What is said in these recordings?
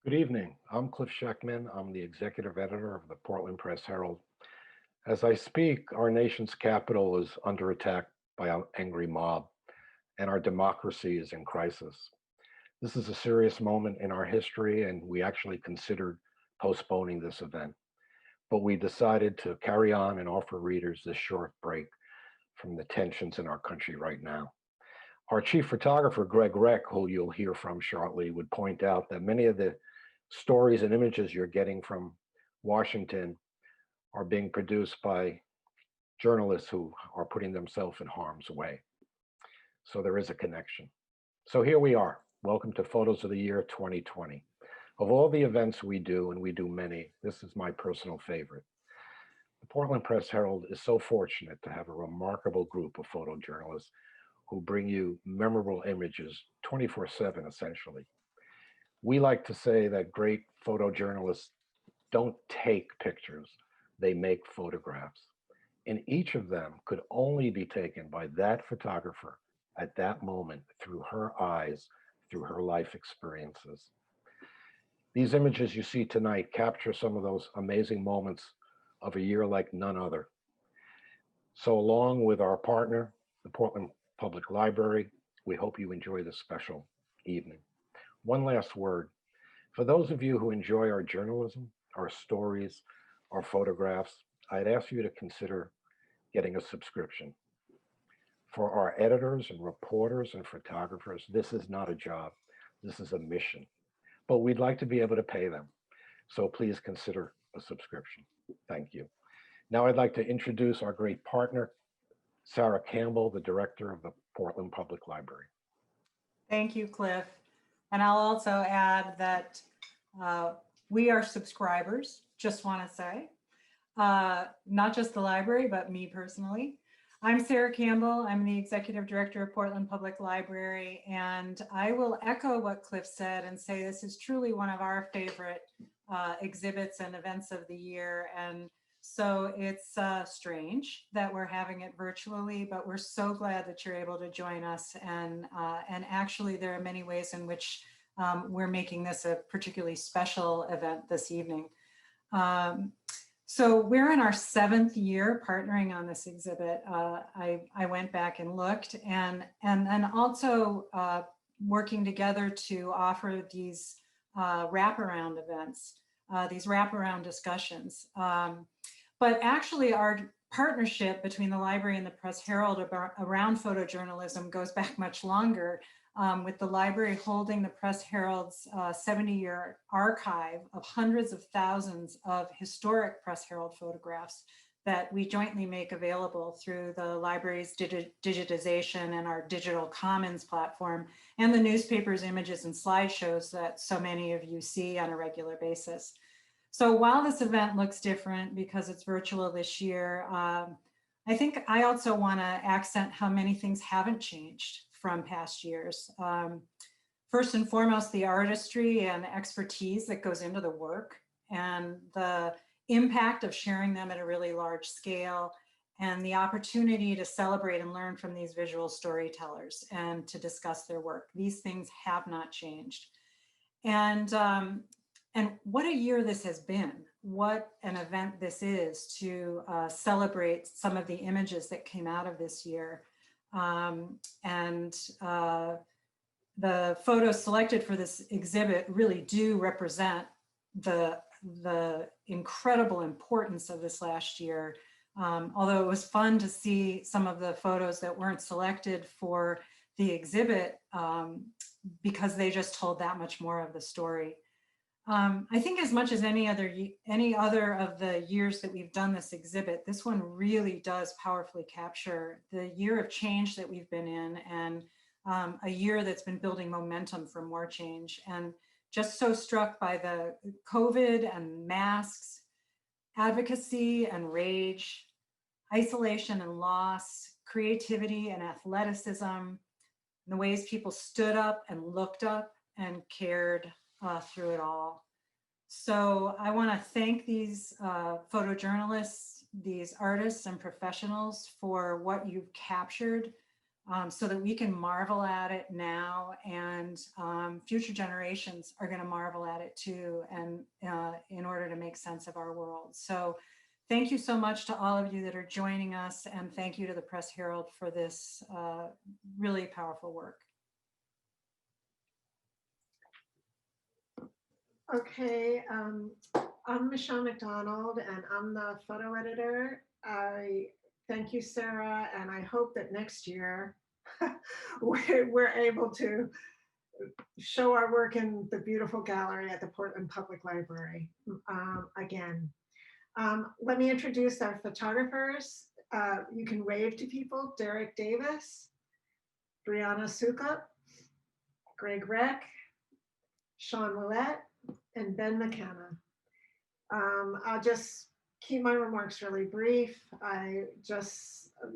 Good evening. I'm Cliff Scheckman. I'm the executive editor of the Portland Press Herald. As I speak, our nation's capital is under attack by an angry mob, and our democracy is in crisis. This is a serious moment in our history, and we actually considered postponing this event. But we decided to carry on and offer readers this short break from the tensions in our country right now. Our chief photographer, Greg Reck, who you'll hear from shortly, would point out that many of the stories and images you're getting from Washington are being produced by journalists who are putting themselves in harm's way. So there is a connection. So here we are. Welcome to Photos of the Year 2020. Of all the events we do, and we do many, this is my personal favorite. The Portland Press Herald is so fortunate to have a remarkable group of photojournalists who bring you memorable images 24/7 essentially. We like to say that great photojournalists don't take pictures, they make photographs. And each of them could only be taken by that photographer at that moment through her eyes, through her life experiences. These images you see tonight capture some of those amazing moments of a year like none other. So, along with our partner, the Portland Public Library, we hope you enjoy this special evening. One last word. For those of you who enjoy our journalism, our stories, our photographs, I'd ask you to consider getting a subscription. For our editors and reporters and photographers, this is not a job, this is a mission. But we'd like to be able to pay them. So please consider a subscription. Thank you. Now I'd like to introduce our great partner, Sarah Campbell, the director of the Portland Public Library. Thank you, Cliff. And I'll also add that we are subscribers, just want to say, not just the library, but me personally. I'm Sarah Campbell. I'm the executive director of Portland Public Library, and I will echo what Cliff said and say this is truly one of our favorite exhibits and events of the year. And so it's strange that we're having it virtually, but we're so glad that you're able to join us. And actually, there are many ways in which we're making this a particularly special event this evening. So we're in our 7th year partnering on this exhibit. I went back and looked, and also working together to offer these wraparound events, these wraparound discussions. But actually, our partnership between the library and the Press Herald around photojournalism goes back much longer, with the library holding the Press Herald's 70-year archive of hundreds of thousands of historic Press Herald photographs that we jointly make available through the library's digitization and our digital commons platform, and the newspaper's images and slideshows that so many of you see on a regular basis. So while this event looks different because it's virtual this year, I think I also want to accent how many things haven't changed from past years. First and foremost, the artistry and expertise that goes into the work, and the impact of sharing them at a really large scale, and the opportunity to celebrate and learn from these visual storytellers and to discuss their work. These things have not changed. And what a year this has been. What an event this is to celebrate some of the images that came out of this year. The photos selected for this exhibit really do represent the incredible importance of this last year. Although it was fun to see some of the photos that weren't selected for the exhibit because they just told that much more of the story. I think as much as any other of the years that we've done this exhibit, this one really does powerfully capture the year of change that we've been in, and a year that's been building momentum for more change. And just so struck by the COVID and masks, advocacy and rage, isolation and loss, creativity and athleticism, and the ways people stood up and looked up and cared through it all. So I want to thank these photojournalists, these artists and professionals for what you've captured so that we can marvel at it now, and future generations are going to marvel at it too, and in order to make sense of our world. So thank you so much to all of you that are joining us, and thank you to the Press Herald for this really powerful work. Okay, I'm Mcdonald, and I'm the photo editor. I thank you, Sarah, and I hope that next year we're able to show our work in the beautiful gallery at the Portland Public Library again. Let me introduce our photographers. You can wave to people: Derek Davis, Brianna Soka, Greg Reck, Sean Willett, and Ben Mckenna. I'll just keep my remarks really brief.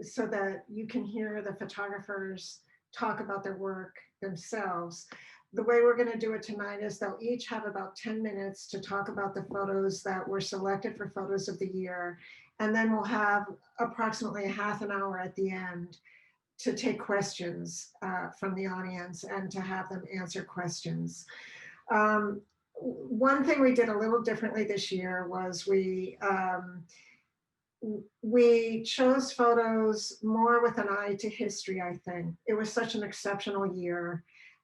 So that you can hear the photographers talk about their work themselves. The way we're going to do it tonight is they'll each have about 10 minutes to talk about the photos that were selected for Photos of the Year. And then we'll have approximately a half an hour at the end to take questions from the audience and to have them answer questions. One thing we did a little differently this year was we chose photos more with an eye to history, I think. It was such an exceptional year.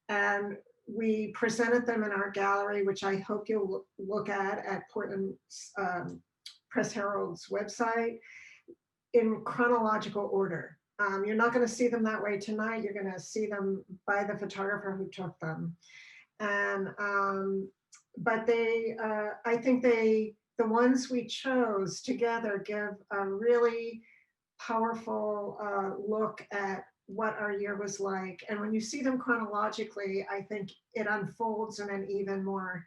And we presented them in our gallery, which I hope you'll look at Portland Press Herald's website, in chronological order. You're not going to see them that way tonight. You're going to see them by the photographer who took them. And but I think the ones we chose together give a really powerful look at what our year was like. And when you see them chronologically, I think it unfolds in an even more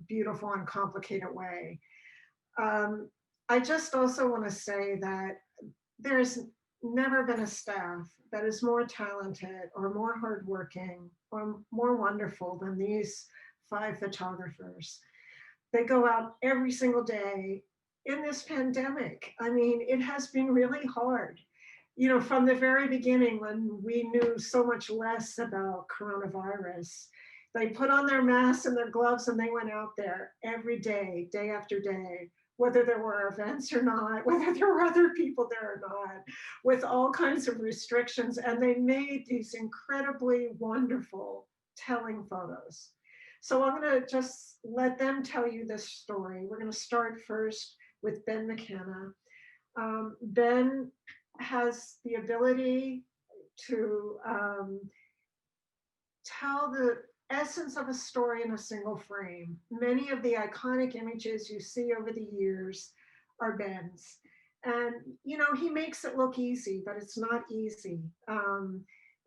beautiful and complicated way. I just also want to say that there's never been a staff that is more talented or more hardworking or more wonderful than these 5 photographers. They go out every single day in this pandemic. I mean, it has been really hard. You know, from the very beginning, when we knew so much less about coronavirus, they put on their masks and their gloves and they went out there every day, day after day, whether there were events or not, whether there were other people there or not, with all kinds of restrictions. And they made these incredibly wonderful, telling photos. So I'm going to just let them tell you this story. We're going to start first with Ben Mckenna. Ben has the ability to tell the essence of a story in a single frame. Many of the iconic images you see over the years are Ben's. And, you know, he makes it look easy, but it's not easy.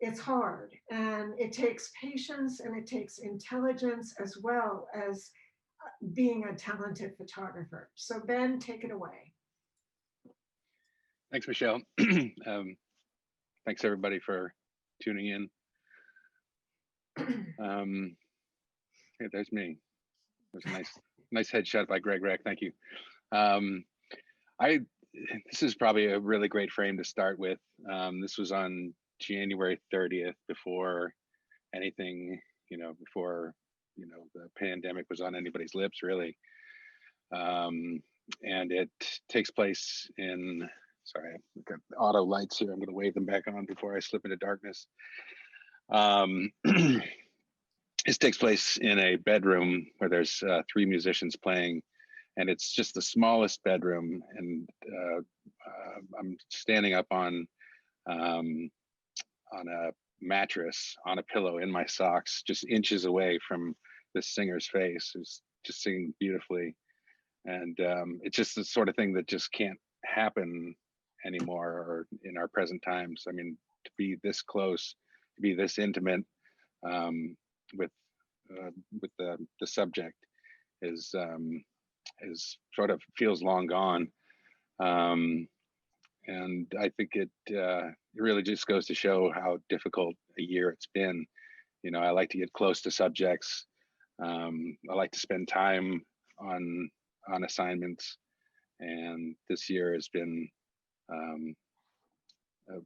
It's hard, and it takes patience, and it takes intelligence, as well as being a talented photographer. So Ben, take it away. Thanks, Michelle. Thanks everybody for tuning in. Hey, there's me. There's a nice headshot by Greg Reck. Thank you. This is probably a really great frame to start with. This was on January 30th, before anything, before the pandemic was on anybody's lips, really. And it takes place in, sorry, I've got auto lights here. I'm going to wave them back on before I slip into darkness. This takes place in a bedroom where there's 3 musicians playing, and it's just the smallest bedroom. And I'm standing up on a mattress, on a pillow, in my socks, just inches away from this singer's face, who's just singing beautifully. And it's just the sort of thing that just can't happen anymore, or in our present times. I mean, to be this close, to be this intimate with the subject is sort of feels long gone. And I think it really just goes to show how difficult a year it's been. I like to get close to subjects. I like to spend time on assignments, and this year has been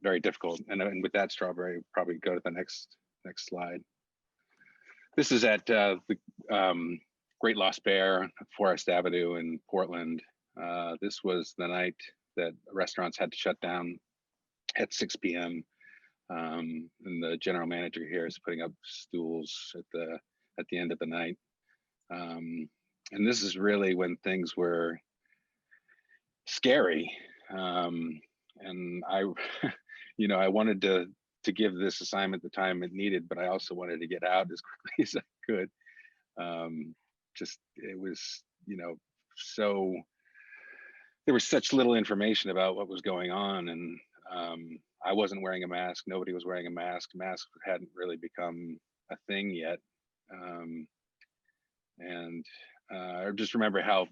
very difficult. And with that, Strawberry, probably go to the next slide. This is at the Great Lost Bear, Forest Avenue in Portland. This was the night that restaurants had to shut down at 6 p.m. And the general manager here is putting up stools at the end of the night. And this is really when things were scary. And I, you know, I wanted to give this assignment the time it needed, but I also wanted to get out as quickly as I could. Just, it was, you know, so there was such little information about what was going on, and I wasn't wearing a mask. Nobody was wearing a mask. Masks hadn't really become a thing yet. And I just remember how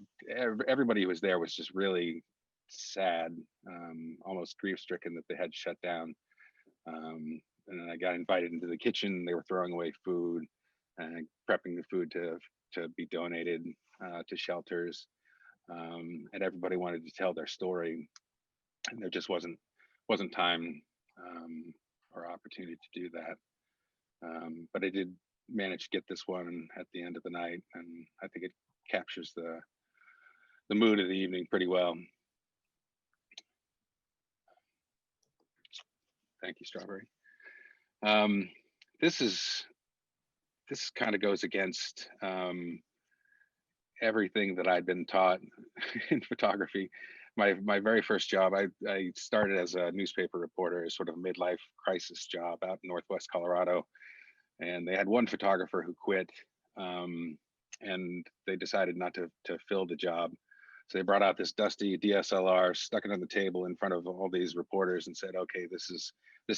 everybody who was there was just really sad, almost grief-stricken that they had shut down. And then I got invited into the kitchen. They were throwing away food and prepping the food to be donated to shelters. And everybody wanted to tell their story, and there just wasn't time or opportunity to do that. But I did manage to get this one at the end of the night, and I think it captures the mood of the evening pretty well. Thank you, Strawberry. This kind of goes against everything that I'd been taught in photography. My very first job, I started as a newspaper reporter, as sort of a midlife crisis job out in Northwest Colorado. And they had one photographer who quit, and they decided not to fill the job. So they brought out this dusty DSLR, stuck it on the table in front of all these reporters and said, okay, this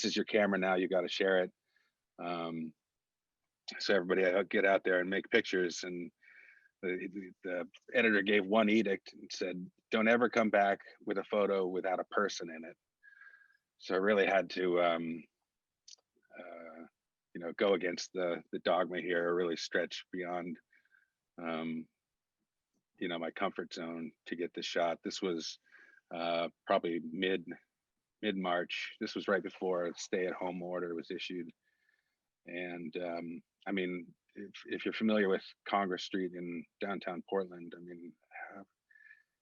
is your camera now, you got to share it. So everybody get out there and make pictures. And the editor gave one edict and said, don't ever come back with a photo without a person in it. So I really had to, you know, go against the dogma here, really stretch beyond, you know, my comfort zone to get this shot. This was probably mid-March. This was right before a stay-at-home order was issued. And I mean, if you're familiar with Congress Street in downtown Portland, I mean,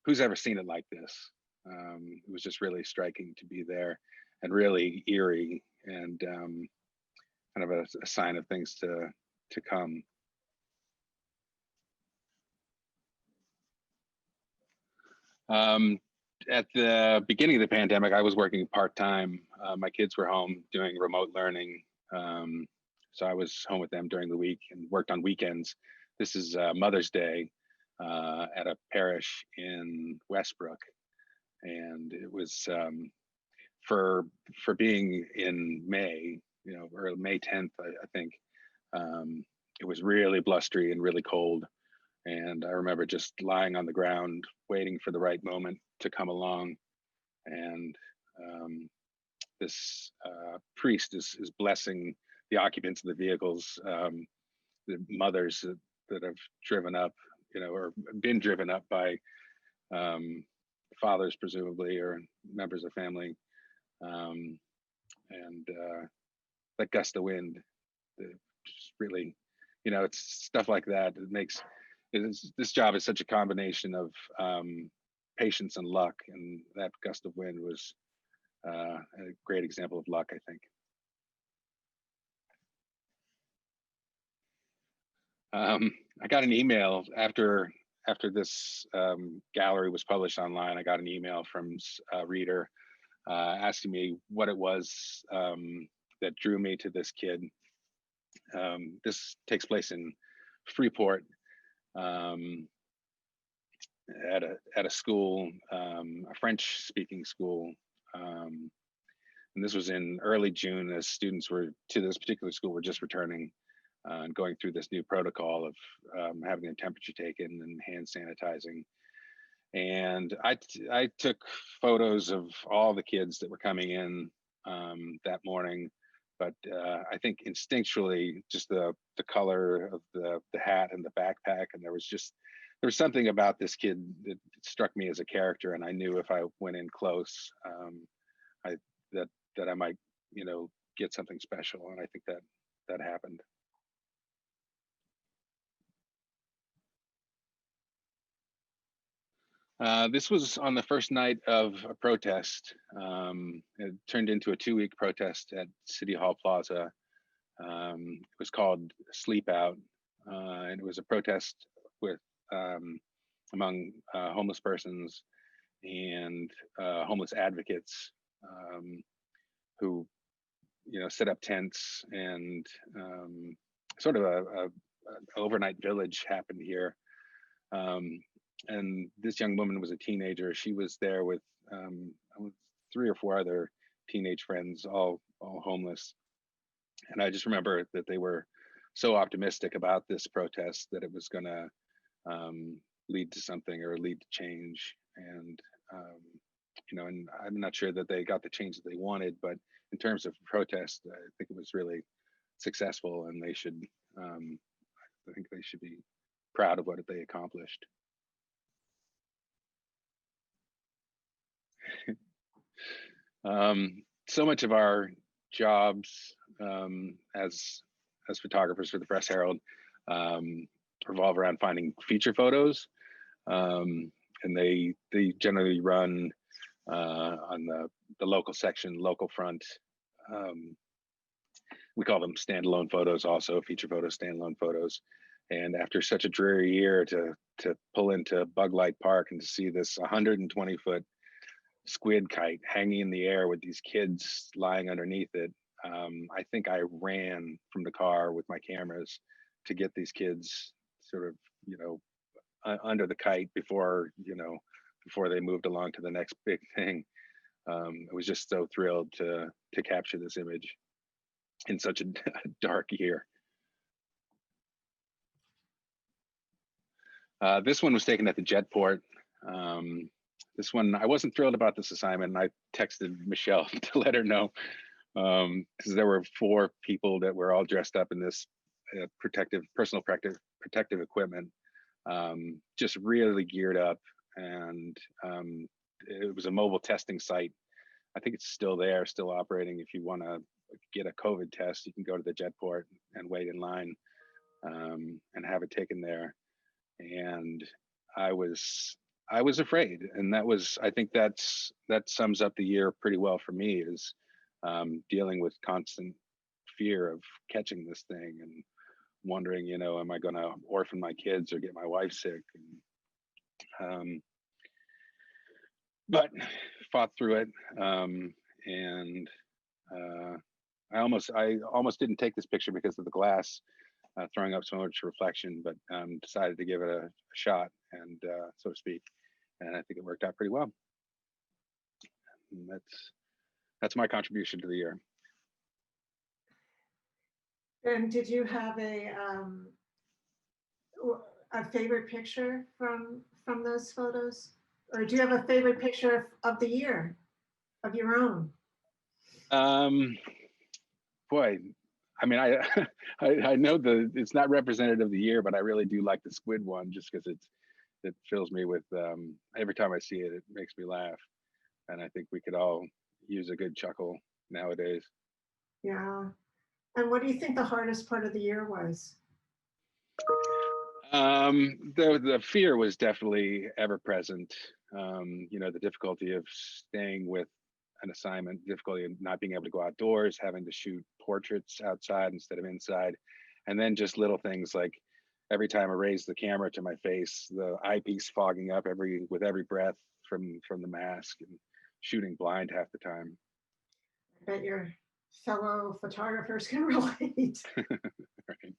who's ever seen it like this? It was just really striking to be there, and really eerie, and kind of a sign of things to come. At the beginning of the pandemic, I was working part-time. My kids were home doing remote learning. So I was home with them during the week and worked on weekends. This is Mother's Day at a parish in Westbrook. And it was for being in May, you know, or May 10th, I think, it was really blustery and really cold. And I remember just lying on the ground, waiting for the right moment to come along. And this priest is blessing the occupants of the vehicles, the mothers that have driven up, you know, or been driven up by fathers, presumably, or members of family. And that gust of wind, just really, you know, it's stuff like that. It makes this job is such a combination of patience and luck, and that gust of wind was a great example of luck, I think. I got an email after this gallery was published online. I got an email from a reader asking me what it was that drew me to this kid. This takes place in Freeport, at a school, a French-speaking school, and this was in early June, as students were to this particular school were just returning and going through this new protocol of having their temperature taken and hand sanitizing. And I took photos of all the kids that were coming in that morning, but I think instinctually, just the color of the hat and the backpack, and there was something about this kid that struck me as a character, and I knew if I went in close, that that I might, you know, get something special. And I think that happened. This was on the first night of a protest. It turned into a 2-week protest at City Hall Plaza. It was called Sleep Out, and it was a protest with among homeless persons and homeless advocates who, you know, set up tents, and sort of an overnight village happened here. And this young woman was a teenager. She was there with 3 or 4 other teenage friends, all homeless. And I just remember that they were so optimistic about this protest that it was going to lead to something or lead to change. And you know, and I'm not sure that they got the change that they wanted, but in terms of protest, I think it was really successful, and they should, I think they should be proud of what they accomplished. So much of our jobs as photographers for the Press Herald revolve around finding feature photos, and they generally run on the local section, local front. We call them standalone photos, also feature photos, standalone photos. And after such a dreary year, to pull into Bug Light Park and to see this 120-foot squid kite hanging in the air with these kids lying underneath it, I think I ran from the car with my cameras to get these kids sort of, you know, under the kite before they moved along to the next big thing. I was just so thrilled to capture this image in such a dark year. This one was taken at the Jetport. This one, I wasn't thrilled about this assignment, and I texted Michelle to let her know, because there were 4 people that were all dressed up in this personal protective equipment, just really geared up. And it was a mobile testing site. I think it's still there, still operating. If you want to get a COVID test, you can go to the Jetport and wait in line and have it taken there. And I was afraid, and I think that sums up the year pretty well for me, is dealing with constant fear of catching this thing and wondering, you know, am I going to orphan my kids or get my wife sick? And, but fought through it, and I almost didn't take this picture because of the glass throwing up so much reflection, but decided to give it a shot, and so to speak, and I think it worked out pretty well. And that's my contribution to the year. And did you have a favorite picture from those photos, or do you have a favorite picture of the year, of your own? Boy, I mean, I know it's not representative of the year, but I really do like the squid one, just because it fills me with, every time I see it, it makes me laugh. And I think we could all use a good chuckle nowadays. Yeah. And what do you think the hardest part of the year was? The fear was definitely ever present. You know, the difficulty of staying with an assignment, difficulty of not being able to go outdoors, having to shoot portraits outside instead of inside. And then just little things like every time I raise the camera to my face, the eyepiece fogging up with every breath from the mask, and shooting blind half the time. I bet your fellow photographers can relate. Right.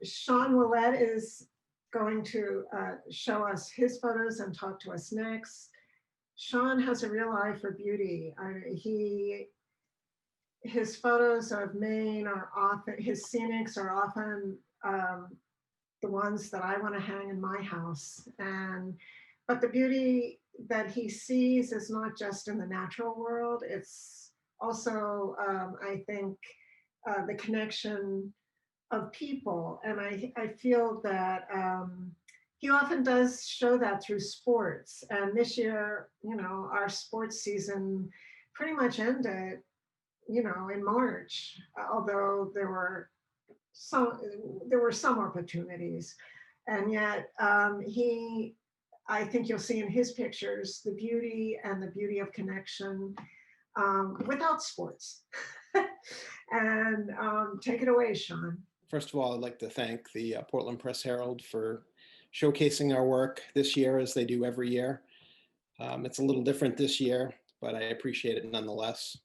Sean Willett is going to show us his photos and talk to us next. Sean has a real eye for beauty. His photos of Maine are often, his scenics are often the ones that I want to hang in my house. But the beauty that he sees is not just in the natural world, it's also, I think, the connection of people. And I feel that he often does show that through sports. And this year, you know, our sports season pretty much ended, you know, in March, although some there were some opportunities. And yet I think you'll see in his pictures the beauty of connection without sports. And take it away, Sean. First of all, I'd like to thank the Portland Press Herald for showcasing our work this year as they do every year. It's a little different this year, but I appreciate it nonetheless.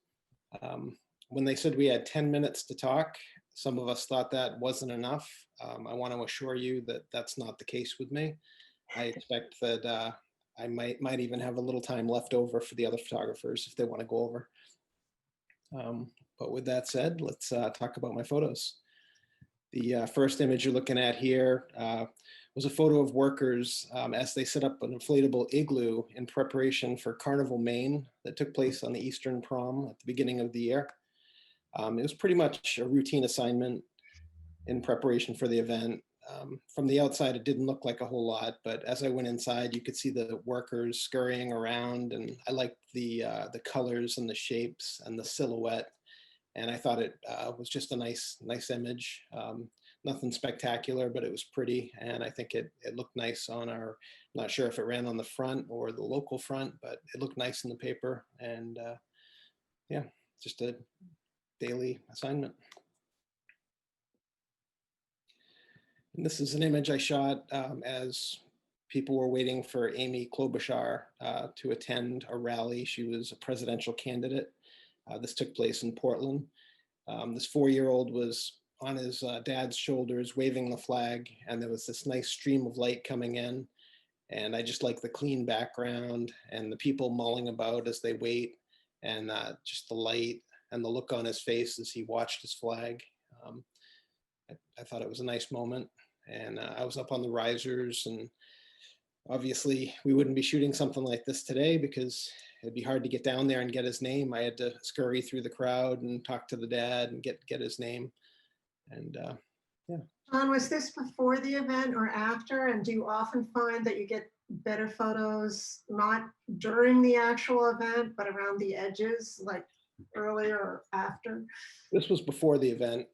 When they said we had 10 minutes to talk, some of us thought that wasn't enough. I want to assure you that that's not the case with me. I expect that I might even have a little time left over for the other photographers if they want to go over. But with that said, let's talk about my photos. The first image you're looking at here was a photo of workers as they set up an inflatable igloo in preparation for Carnival, Maine, that took place on the Eastern Prom at the beginning of the year. It was pretty much a routine assignment in preparation for the event. From the outside, it didn't look like a whole lot, but as I went inside, you could see the workers scurrying around, and I liked the colors and the shapes and the silhouette. And I thought it was just a nice image. Nothing spectacular, but it was pretty. And I think it looked nice on our, I'm not sure if it ran on the front or the local front, but it looked nice in the paper. And yeah, just a daily assignment. And this is an image I shot as people were waiting for Amy Klobuchar to attend a rally. She was a presidential candidate. This took place in Portland. This 4-year-old was on his dad's shoulders waving the flag, and there was this nice stream of light coming in. And I just like the clean background and the people mulling about as they wait, and just the light and the look on his face as he watched his flag. I thought it was a nice moment. And I was up on the risers, and obviously we wouldn't be shooting something like this today because it'd be hard to get down there and get his name. I had to scurry through the crowd and talk to the dad and get his name. And yeah. John, was this before the event or after? And do you often find that you get better photos not during the actual event, but around the edges, like earlier or after? This was before the event.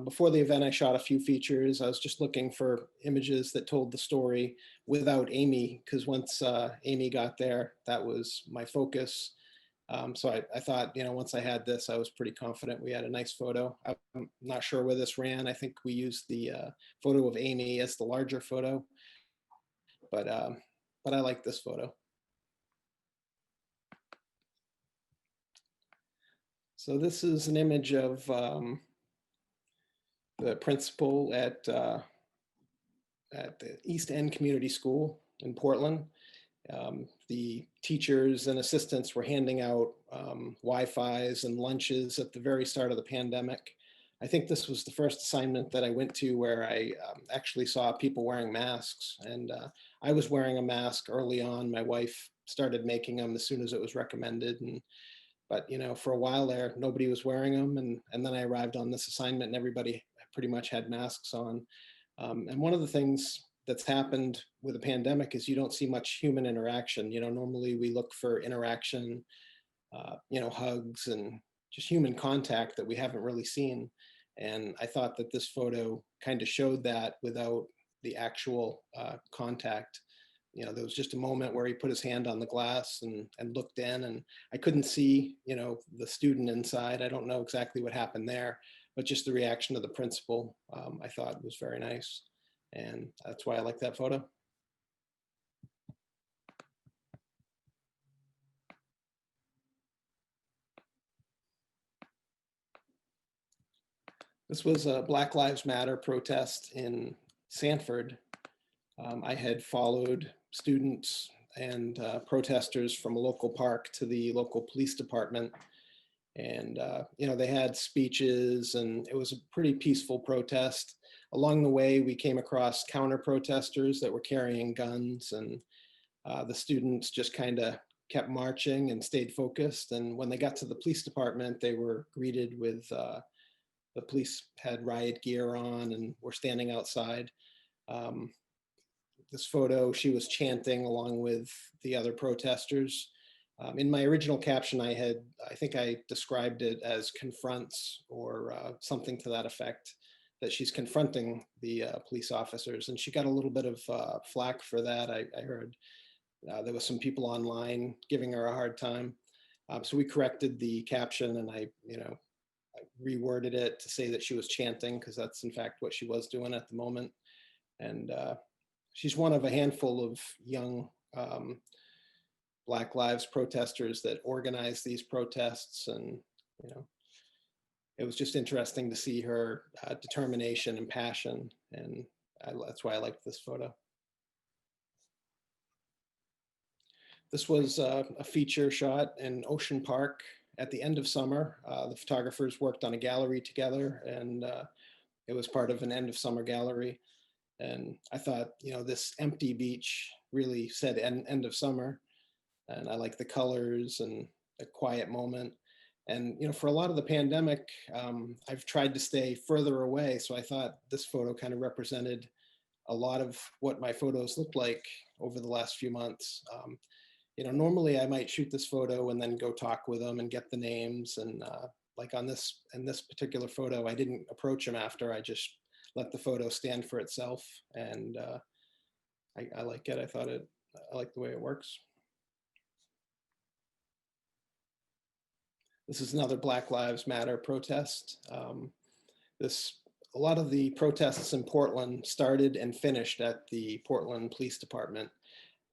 Before the event, I shot a few features. I was just looking for images that told the story without Amy, because once Amy got there, that was my focus. So I thought, you know, once I had this, I was pretty confident we had a nice photo. I'm not sure where this ran. I think we used the photo of Amy as the larger photo, but I like this photo. So this is an image of the principal at the East End Community School in Portland. The teachers and assistants were handing out Wi-Fis and lunches at the very start of the pandemic. I think this was the first assignment that I went to where I actually saw people wearing masks. And I was wearing a mask early on. My wife started making them as soon as it was recommended. But you know, for a while there, nobody was wearing them. And then I arrived on this assignment and everybody pretty much had masks on. And one of the things that's happened with the pandemic is you don't see much human interaction. You know, normally we look for interaction, you know, hugs and just human contact that we haven't really seen. And I thought that this photo kind of showed that without the actual contact. You know, there was just a moment where he put his hand on the glass and looked in, and I couldn't see, you know, the student inside. I don't know exactly what happened there, but just the reaction of the principal, I thought was very nice. And that's why I like that photo. This was a Black Lives Matter protest in Sanford. I had followed students and protesters from a local park to the local police department. And, you know, they had speeches and it was a pretty peaceful protest. Along the way, we came across counter protesters that were carrying guns, and the students just kind of kept marching and stayed focused. And when they got to the police department, they were greeted with the police had riot gear on and were standing outside. This photo, she was chanting along with the other protesters. In my original caption, I think I described it as confronts or something to that effect, that she's confronting the police officers. And she got a little bit of flack for that. I heard there was some people online giving her a hard time. So we corrected the caption, and I reworded it to say that she was chanting, because that's in fact what she was doing at the moment. And she's one of a handful of young Black Lives protesters that organize these protests. And, it was just interesting to see her determination and passion. And that's why I liked this photo. This was a feature shot in Ocean Park at the end of summer. The photographers worked on a gallery together, and it was part of an end of summer gallery. And I thought, this empty beach really said end of summer. And I like the colors and a quiet moment. And, for a lot of the pandemic, I've tried to stay further away. So I thought this photo kind of represented a lot of what my photos looked like over the last few months. Normally I might shoot this photo and then go talk with them and get the names. And like in this particular photo, I didn't approach them after. I just let the photo stand for itself. And I like it. I like the way it works. This is another Black Lives Matter protest. A lot of the protests in Portland started and finished at the Portland Police Department.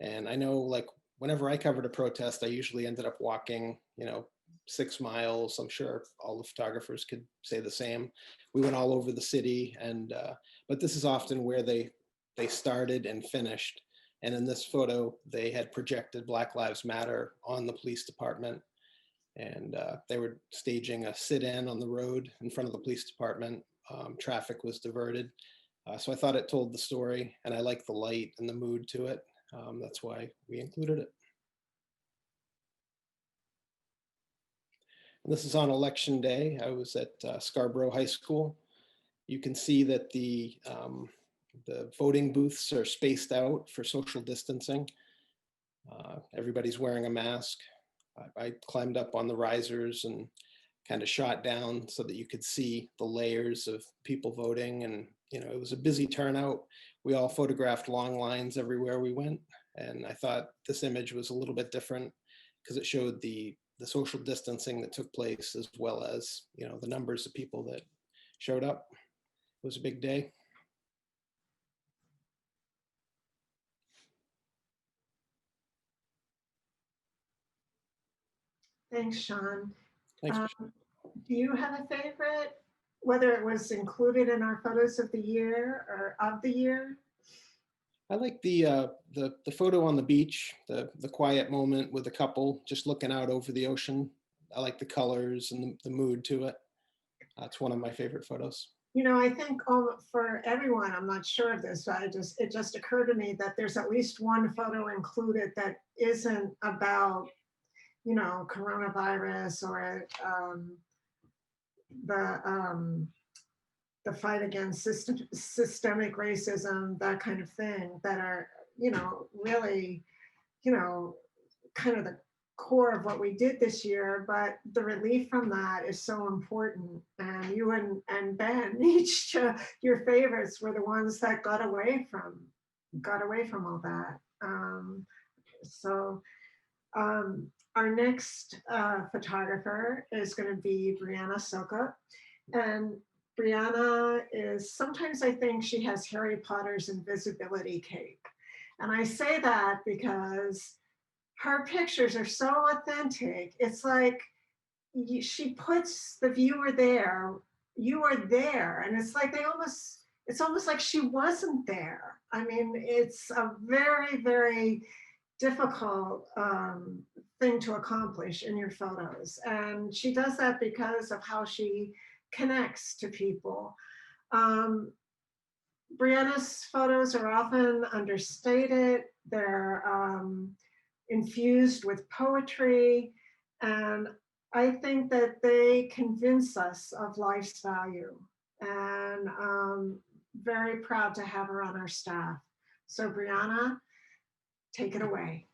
And I know, like, whenever I covered a protest, I usually ended up walking, 6 miles. I'm sure all the photographers could say the same. We went all over the city, and but this is often where they started and finished. And in this photo, they had projected Black Lives Matter on the police department, and they were staging a sit-in on the road in front of the police department. Traffic was diverted. So I thought it told the story, and I like the light and the mood to it. That's why we included it. And this is on election day. I was at Scarborough High School. You can see that the voting booths are spaced out for social distancing. Everybody's wearing a mask. I climbed up on the risers and kind of shot down so that you could see the layers of people voting. And, it was a busy turnout. We all photographed long lines everywhere we went. And I thought this image was a little bit different because it showed the social distancing that took place, as well as, the numbers of people that showed up. It was a big day. Thanks, Sean. Thanks. Do you have a favorite, whether it was included in our photos of the year or of the year? I like the photo on the beach, the quiet moment with a couple just looking out over the ocean. I like the colors and the mood to it. It's one of my favorite photos. I think for everyone, I'm not sure of this, but it just occurred to me that there's at least one photo included that isn't about, coronavirus or the fight against systemic racism, that kind of thing, that are, really, kind of the core of what we did this year. But the relief from that is so important. And you and Ben, each your favorites were the ones that got away from all that. Our next photographer is going to be Brianna Soka. And Brianna is, sometimes I think she has Harry Potter's invisibility cape. And I say that because her pictures are so authentic. It's like she puts the viewer there, you are there. And it's like it's almost like she wasn't there. I mean, it's a very, very difficult thing to accomplish in your photos. And she does that because of how she connects to people. Brianna's photos are often understated. They're infused with poetry. And I think that they convince us of life's value. And very proud to have her on our staff. So Brianna, take it away.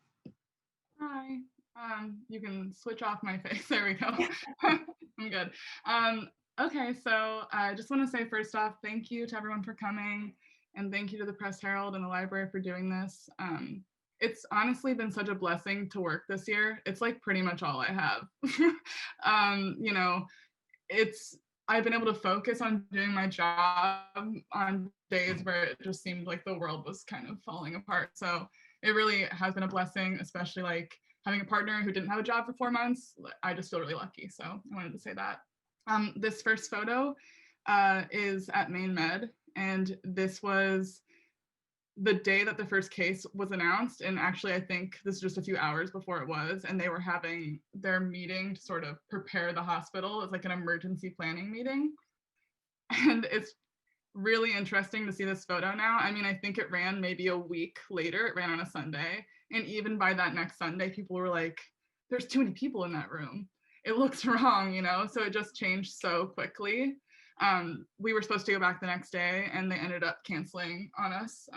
Hi. You can switch off my face. There we go. I'm good. Okay, so I just want to say first off, thank you to everyone for coming, and thank you to the Press Herald and the library for doing this. It's honestly been such a blessing to work this year. It's like pretty much all I have. You know, I've been able to focus on doing my job on days where it just seemed like the world was kind of falling apart. So it really has been a blessing, especially like having a partner who didn't have a job for 4 months. I just feel really lucky. So I wanted to say that. This first photo is at Maine Med, and this was the day that the first case was announced. And actually, I think this is just a few hours before it was, and they were having their meeting to sort of prepare the hospital. It's like an emergency planning meeting. And it's really interesting to see this photo now. I mean, I think it ran maybe a week later. It ran on a Sunday. And even by that next Sunday, people were like, there's too many people in that room. It looks wrong, you know? So it just changed so quickly. We were supposed to go back the next day, and they ended up canceling on us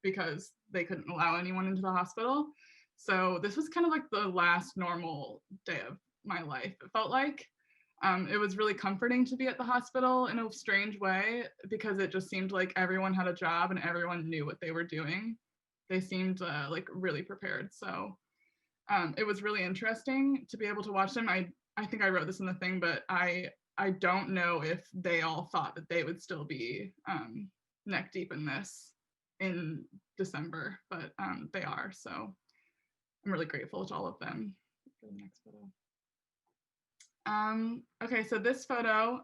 because they couldn't allow anyone into the hospital. So this was kind of like the last normal day of my life, it felt like. It was really comforting to be at the hospital in a strange way, because it just seemed like everyone had a job and everyone knew what they were doing. They seemed like really prepared. So it was really interesting to be able to watch them. I think I wrote this in the thing, but I don't know if they all thought that they would still be neck deep in this in December, but they are. So I'm really grateful to all of them. For the next photo. Okay, so this photo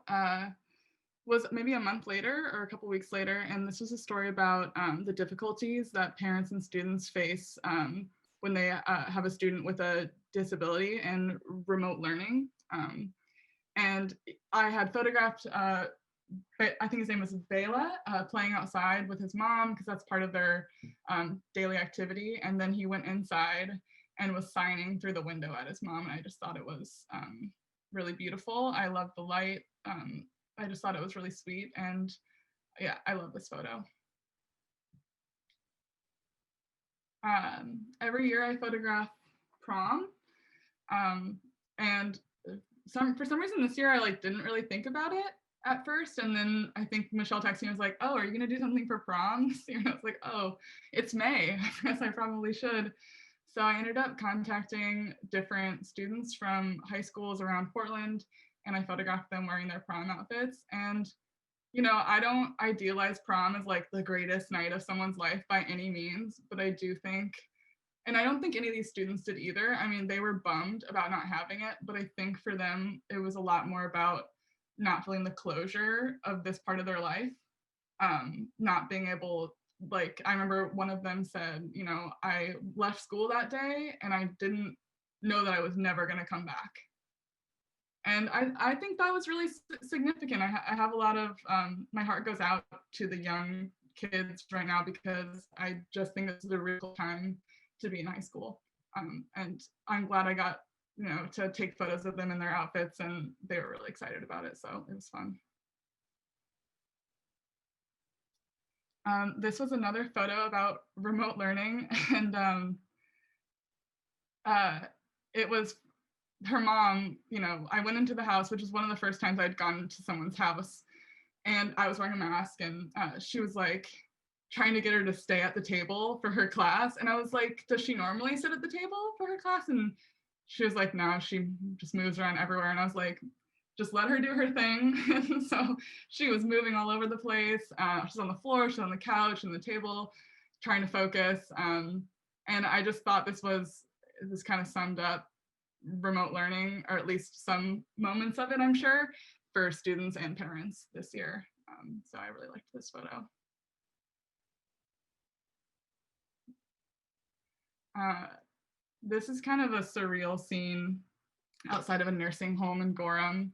was maybe a month later or a couple weeks later, and this was a story about the difficulties that parents and students face when they have a student with a disability and remote learning. And I had photographed, I think his name was Bela, playing outside with his mom, because that's part of their daily activity. And then he went inside and was signing through the window at his mom. And I just thought it was really beautiful. I love the light. I just thought it was really sweet. And yeah, I love this photo. Every year I photograph prom. And for some reason this year I like didn't really think about it at first. And then I think Michelle texted me and was like, oh, are you gonna do something for prom this year? And I was like, oh, it's May. I guess I probably should. So I ended up contacting different students from high schools around Portland, and I photographed them wearing their prom outfits. And, you know, I don't idealize prom as like the greatest night of someone's life by any means, but I do think, and I don't think any of these students did either. I mean, they were bummed about not having it, but I think for them, it was a lot more about not feeling the closure of this part of their life, not being able, like, I remember one of them said, you know, I left school that day and I didn't know that I was never going to come back. And I think that was really significant. I have a lot of, my heart goes out to the young kids right now, because I just think this is a real time to be in high school. And I'm glad I got, you know, to take photos of them in their outfits, and they were really excited about it. So it was fun. This was another photo about remote learning, and it was her mom. You know, I went into the house, which is one of the first times I'd gone to someone's house, and I was wearing a mask, and she was like trying to get her to stay at the table for her class. And I was like, does she normally sit at the table for her class? And she was like, no, she just moves around everywhere. And I was like, just let her do her thing. And so she was moving all over the place. She's on the floor, she's on the couch and the table, trying to focus. And I just thought this kind of summed up remote learning, or at least some moments of it, I'm sure, for students and parents this year. So I really liked this photo. This is kind of a surreal scene outside of a nursing home in Gorham.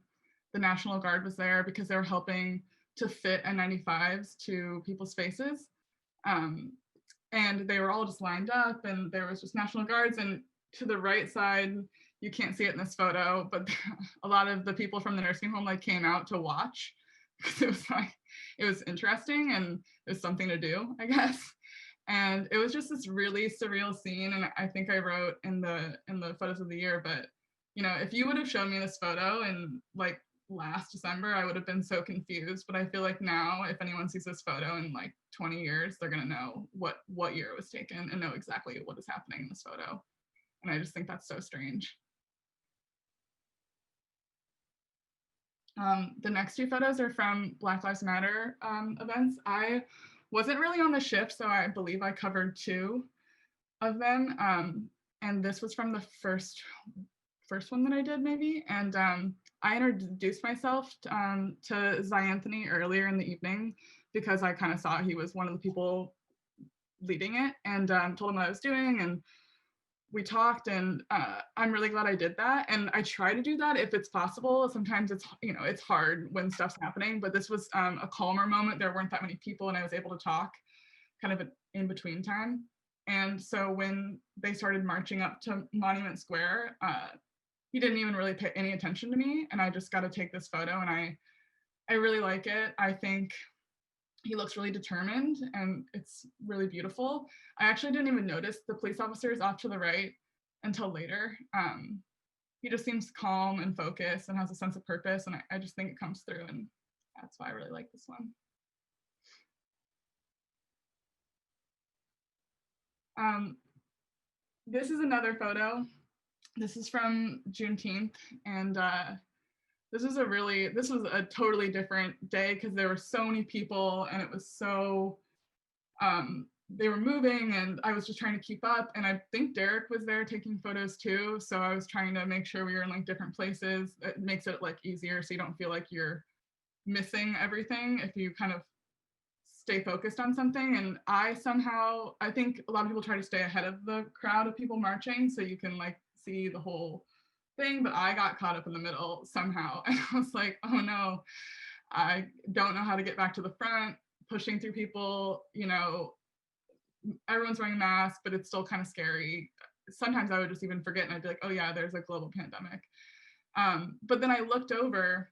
The National Guard was there because they were helping to fit N95s to people's faces. And they were all just lined up, and there was just National Guards. And to the right side, you can't see it in this photo, but a lot of the people from the nursing home like came out to watch, because it was interesting and it was something to do, I guess. And And it was just this really surreal scene. And I think I wrote in the photos of the year, but you know, if you would have shown me this photo in like last December, I would have been so confused. But I feel like now, if anyone sees this photo in like 20 years, they're gonna know what year it was taken and know exactly what is happening in this photo. And I just think that's so strange. The next two photos are from Black Lives Matter events. I wasn't really on the shift, so I believe I covered two of them. And this was from the first one that I did, maybe. And I introduced myself to Anthony earlier in the evening because I kind of saw he was one of the people leading it, and told him what I was doing, and we talked, and I'm really glad I did that. And I try to do that if it's possible. Sometimes it's, you know, it's hard when stuff's happening, but this was a calmer moment. There weren't that many people and I was able to talk kind of in between time. And so when they started marching up to Monument Square, he didn't even really pay any attention to me, and I just got to take this photo, and I really like it. I think he looks really determined and it's really beautiful. I actually didn't even notice the police officers off to the right until later. He just seems calm and focused and has a sense of purpose, and I just think it comes through, and that's why I really like this one. This is another photo. This is from Juneteenth, and this was a totally different day because there were so many people, and it was so, they were moving, and I was just trying to keep up. And I think Derek was there taking photos too. So I was trying to make sure we were in like different places. It makes it like easier so you don't feel like you're missing everything if you kind of stay focused on something. And I think a lot of people try to stay ahead of the crowd of people marching so you can like see the whole thing, but I got caught up in the middle somehow. And I was like, oh no, I don't know how to get back to the front, pushing through people, you know, everyone's wearing a mask, but it's still kind of scary. Sometimes I would just even forget and I'd be like, oh yeah, there's a global pandemic. But then I looked over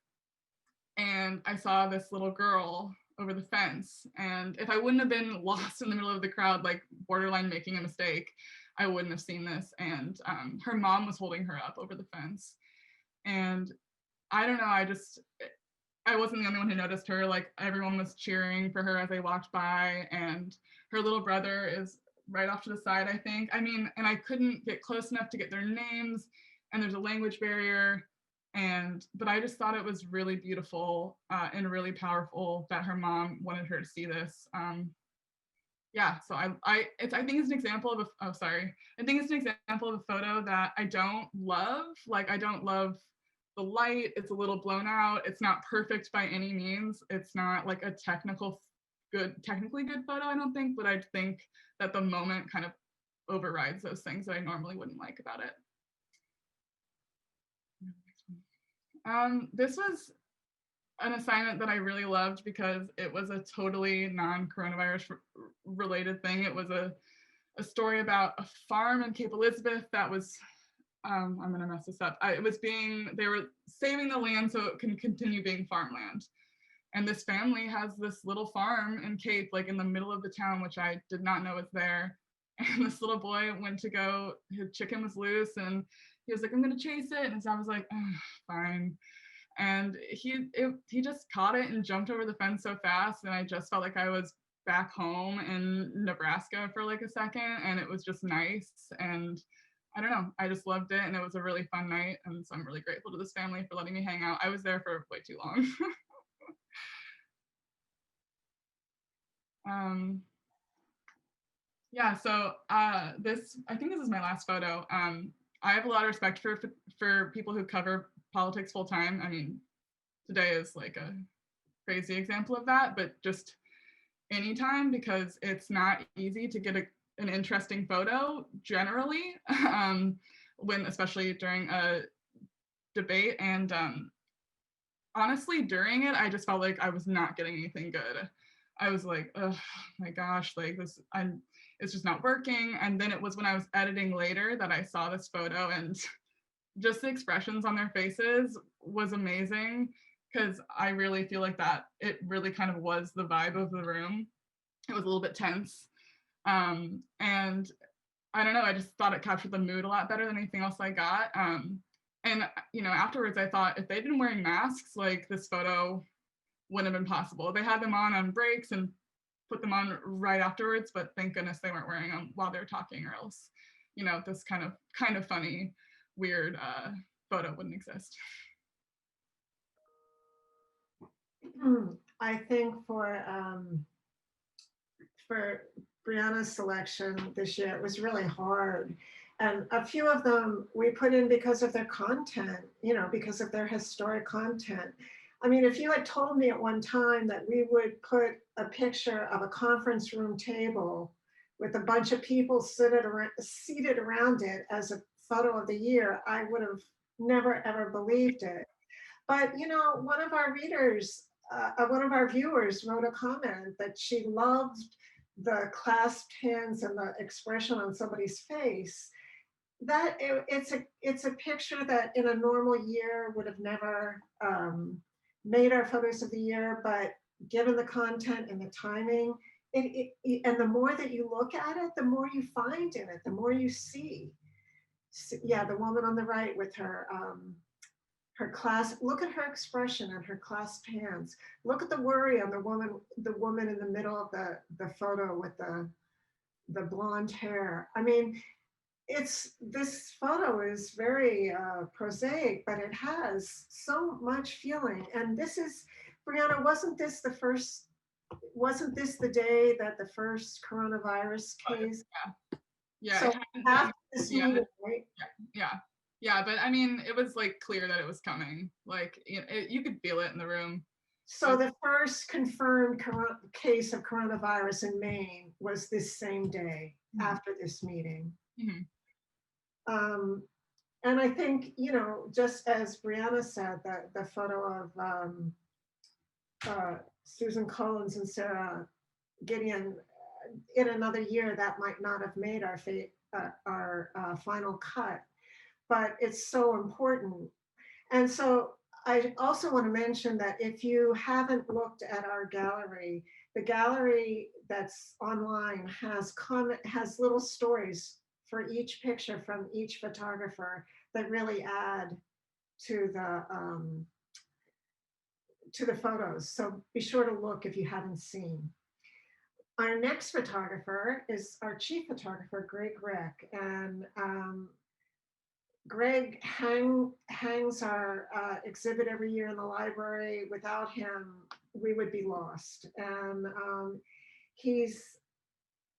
and I saw this little girl over the fence. And if I wouldn't have been lost in the middle of the crowd, like borderline making a mistake, I wouldn't have seen this. And her mom was holding her up over the fence. And I don't know, I wasn't the only one who noticed her. Like everyone was cheering for her as they walked by, and her little brother is right off to the side, I think. I mean, and I couldn't get close enough to get their names, and there's a language barrier. But I just thought it was really beautiful and really powerful that her mom wanted her to see this. Yeah, so I think it's an example of I think it's an example of a photo that I don't love. Like I don't love the light. It's a little blown out. It's not perfect by any means. It's not like a technically good photo, I don't think, but I think that the moment kind of overrides those things that I normally wouldn't like about it. This was an assignment that I really loved because it was a totally non-coronavirus related thing. It was a story about a farm in Cape Elizabeth that was, I'm gonna mess this up. They were saving the land so it can continue being farmland. And this family has this little farm in Cape, like in the middle of the town, which I did not know was there. And this little boy went to go, his chicken was loose, and he was like, I'm gonna chase it. And his dad was like, oh, fine. And he just caught it and jumped over the fence so fast. And I just felt like I was back home in Nebraska for like a second. And it was just nice. And I don't know, I just loved it. And it was a really fun night. And so I'm really grateful to this family for letting me hang out. I was there for way too long. Yeah, so I think this is my last photo. I have a lot of respect for people who cover politics full time. I mean, today is like a crazy example of that, but just anytime, because it's not easy to get an interesting photo generally, especially during a debate. And honestly, during it, I just felt like I was not getting anything good. I was like, oh my gosh, like this, it's just not working. And then it was when I was editing later that I saw this photo, and just the expressions on their faces was amazing, because I really feel like that it really kind of was the vibe of the room. It was a little bit tense. And I don't know, I just thought it captured the mood a lot better than anything else I got. And afterwards I thought if they'd been wearing masks, like this photo wouldn't have been possible. They had them on breaks and put them on right afterwards, but thank goodness they weren't wearing them while they were talking, or else, this kind of funny, weird photo wouldn't exist. I think for Brianna's selection this year, it was really hard. And a few of them we put in because of their content, because of their historic content. I mean, if you had told me at one time that we would put a picture of a conference room table with a bunch of people seated around it as a photo of the year, I would have never, ever believed it. But, one of our viewers wrote a comment that she loved the clasped hands and the expression on somebody's face. That it's a picture that in a normal year would have never made our photos of the year, but given the content and the timing, and the more that you look at it, the more you find in it, the more you see. Yeah, the woman on the right with her look at her expression and her clasped hands. Look at the worry on the woman in the middle of the photo with the blonde hair. I mean, this photo is very prosaic, but it has so much feeling. And this is, Brianna, wasn't this the day that the first coronavirus case? Yeah. So after this meeting, right? Yeah, but I mean, it was like clear that it was coming. Like, you could feel it in the room. So the first confirmed case of coronavirus in Maine was this same day after this meeting. Mm-hmm. And I think, just as Brianna said, that the photo of Susan Collins and Sarah Gideon, in another year, that might not have made our final cut, but it's so important. And so I also want to mention that if you haven't looked at our gallery, the gallery that's online has little stories for each picture from each photographer that really add to the photos. So be sure to look if you haven't seen. Our next photographer is our chief photographer, Greg Rick. And Greg hangs our exhibit every year in the library. Without him, we would be lost. And he's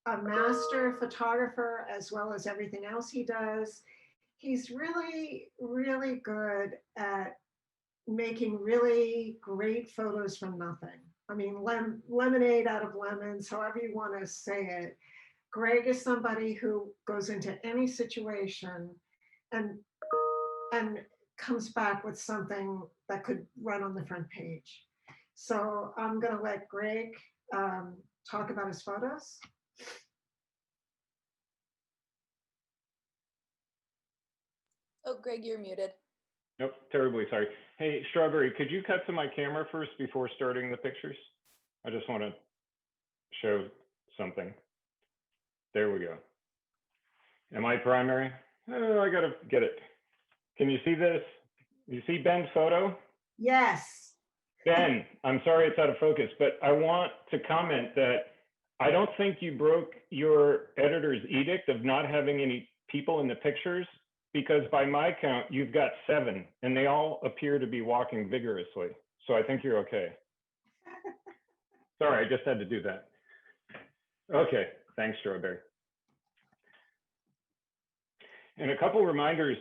a master photographer as well as everything else he does. He's really, really good at making really great photos from nothing. I mean, lemonade out of lemons, however you want to say it. Greg is somebody who goes into any situation and comes back with something that could run on the front page. So I'm going to let Greg talk about his photos. Oh, Greg, you're muted. Nope, terribly sorry. Hey, Strawberry, could you cut to my camera first before starting the pictures? I just want to show something. There we go. Am I primary? Oh, I gotta get it. Can you see this? You see Ben's photo? Yes. Ben, I'm sorry it's out of focus, but I want to comment that I don't think you broke your editor's edict of not having any people in the pictures, because by my count, you've got 7 and they all appear to be walking vigorously. So I think you're okay. Sorry, I just had to do that. Okay, thanks, Strawberry. And a couple reminders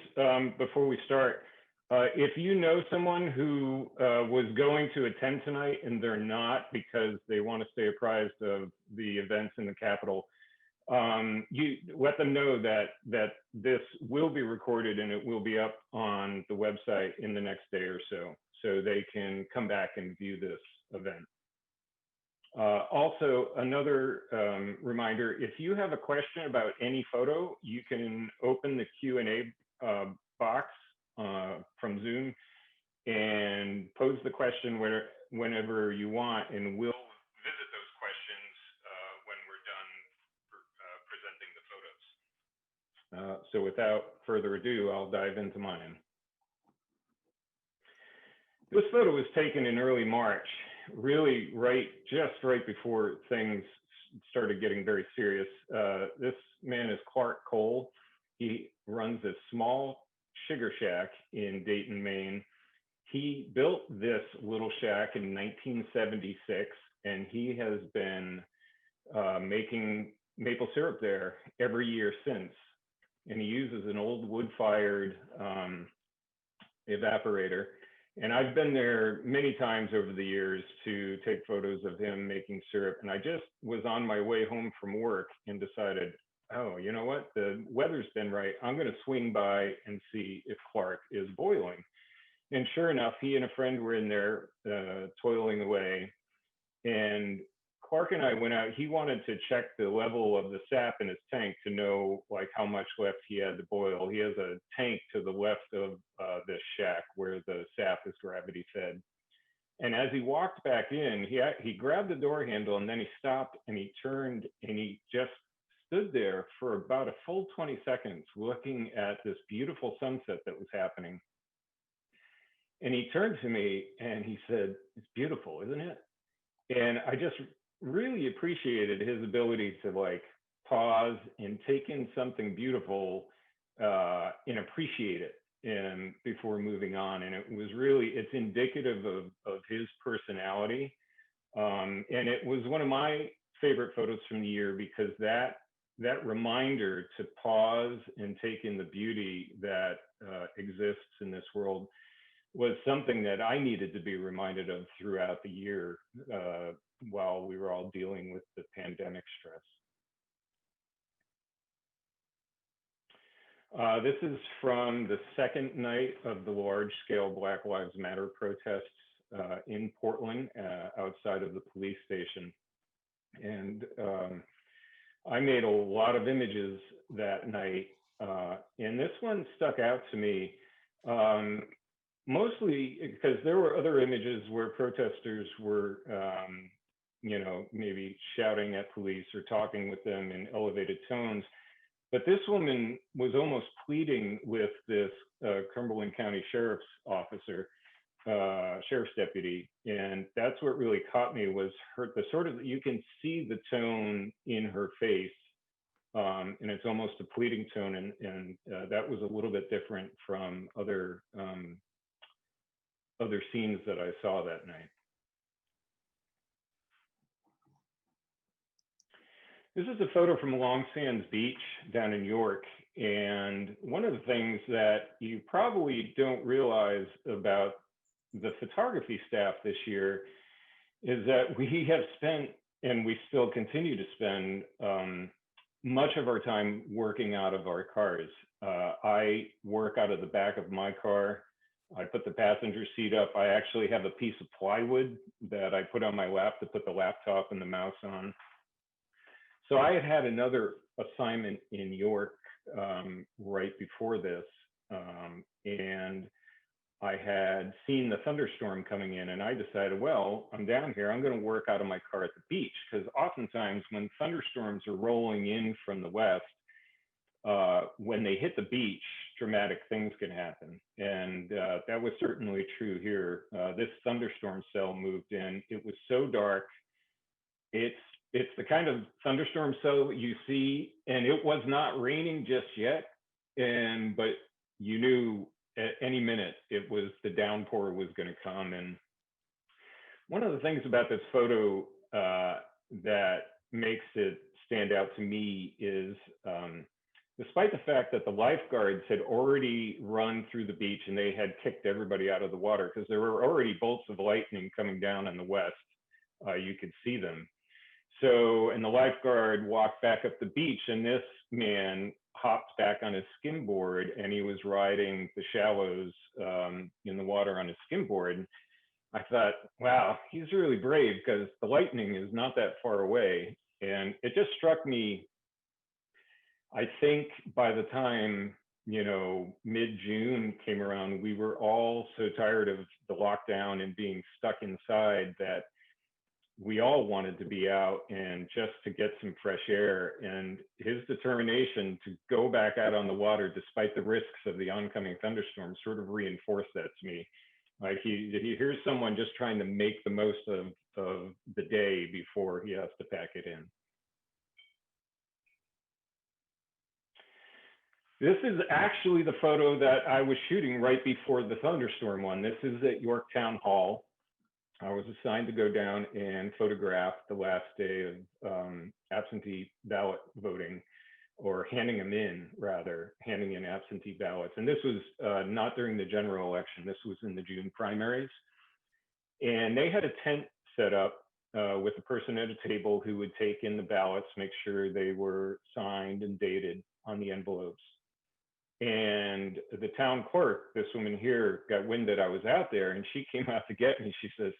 before we start. If you know someone who was going to attend tonight and they're not because they want to stay apprised of the events in the Capitol, you let them know that this will be recorded and it will be up on the website in the next day or so they can come back and view this event. Also, another reminder, if you have a question about any photo, you can open the Q&A box from Zoom and pose the question whenever you want, and we'll visit those questions when we're done So without further ado, I'll dive into mine. This photo was taken in early March, really just right before things started getting very serious. This man is Clark Cole. He runs a small sugar shack in Dayton, Maine. He built this little shack in 1976, and he has been making maple syrup there every year since. And he uses an old wood-fired evaporator. And I've been there many times over the years to take photos of him making syrup. And I just was on my way home from work and decided, oh, you know what? The weather's been right. I'm going to swing by and see if Clark is boiling. And sure enough, he and a friend were in there toiling away. And Clark and I went out. He wanted to check the level of the sap in his tank to know like how much left he had to boil. He has a tank to the left of this shack where the sap is gravity fed. And as he walked back in, he grabbed the door handle and then he stopped and he turned and he just stood there for about a full 20 seconds looking at this beautiful sunset that was happening. And he turned to me and he said, "It's beautiful, isn't it?" And I just really appreciated his ability to like pause and take in something beautiful and appreciate it and before moving on. And it was really, it's indicative of his personality. And it was one of my favorite photos from the year because that reminder to pause and take in the beauty that exists in this world was something that I needed to be reminded of throughout the year while we were all dealing with the pandemic stress. This is from the second night of the large-scale Black Lives Matter protests in Portland, outside of the police station. And I made a lot of images that night, and this one stuck out to me. Mostly because there were other images where protesters were, you know, maybe shouting at police or talking with them in elevated tones. But this woman was almost pleading with this Cumberland County Sheriff's officer, Sheriff's deputy. And that's what really caught me was the sort of, you can see the tone in her face. And it's almost a pleading tone. And that was a little bit different from other scenes that I saw that night. This is a photo from Long Sands Beach down in York. And one of the things that you probably don't realize about the photography staff this year is that we have spent, and we still continue to spend, much of our time working out of our cars. I work out of the back of my car. I put the passenger seat up. I actually have a piece of plywood that I put on my lap to put the laptop and the mouse on. So I had another assignment in York right before this. And I had seen the thunderstorm coming in and I decided, well, I'm down here, I'm going to work out of my car at the beach, because oftentimes when thunderstorms are rolling in from the west, when they hit the beach, dramatic things can happen. And that was certainly true here. This thunderstorm cell moved in. It was so dark. It's the kind of thunderstorm cell you see, and it was not raining just yet. But you knew at any minute the downpour was going to come. And one of the things about this photo that makes it stand out to me is, despite the fact that the lifeguards had already run through the beach and they had kicked everybody out of the water because there were already bolts of lightning coming down in the west, you could see them. So, and the lifeguard walked back up the beach and this man hopped back on his skimboard and he was riding the shallows in the water on his skimboard. I thought, wow, he's really brave because the lightning is not that far away. And it just struck me, I think by the time, you know, mid-June came around, we were all so tired of the lockdown and being stuck inside that we all wanted to be out and just to get some fresh air. And his determination to go back out on the water despite the risks of the oncoming thunderstorm sort of reinforced that to me. Like he hears someone just trying to make the most of the day before he has to pack it in. This is actually the photo that I was shooting right before the thunderstorm one. This is at York Town Hall. I was assigned to go down and photograph the last day of absentee ballot voting, or handing them in, rather, handing in absentee ballots. And this was not during the general election. This was in the June primaries. And they had a tent set up with a person at a table who would take in the ballots, make sure they were signed and dated on the envelopes. And the town clerk, this woman here, got wind that I was out there, and she came out to get me. She says,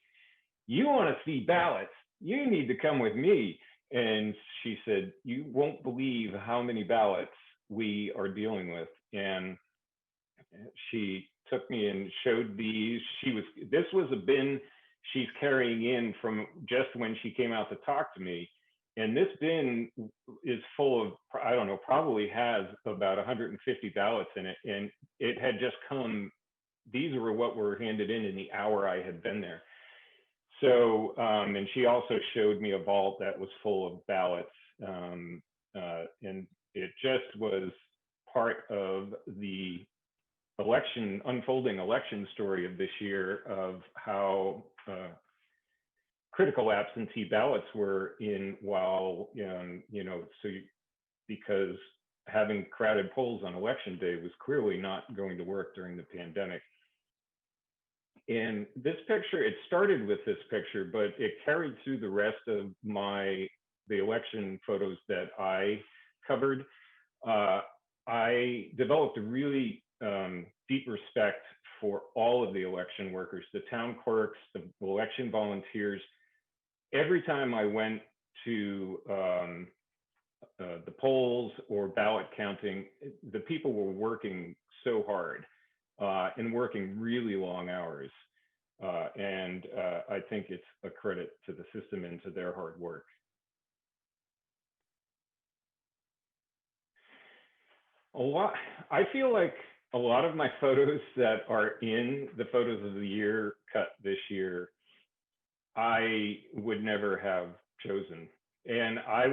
"You want to see ballots? You need to come with me." And she said, "You won't believe how many ballots we are dealing with." And she took me and showed these. This was a bin she's carrying in from just when she came out to talk to me. And this bin is full of, I don't know, probably has about 150 ballots in it. And it had just come, these were what were handed in the hour I had been there. So, and she also showed me a vault that was full of ballots. And it just was part of the unfolding election story of this year, of how critical absentee ballots were in, while, because having crowded polls on election day was clearly not going to work during the pandemic. And this picture, it started with this picture, but it carried through the rest of the election photos that I covered. I developed a really deep respect for all of the election workers, the town clerks, the election volunteers. Every time I went to the polls or ballot counting, the people were working so hard and working really long hours. And I think it's a credit to the system and to their hard work. I feel like a lot of my photos that are in the photos of the year cut this year, I would never have chosen. And I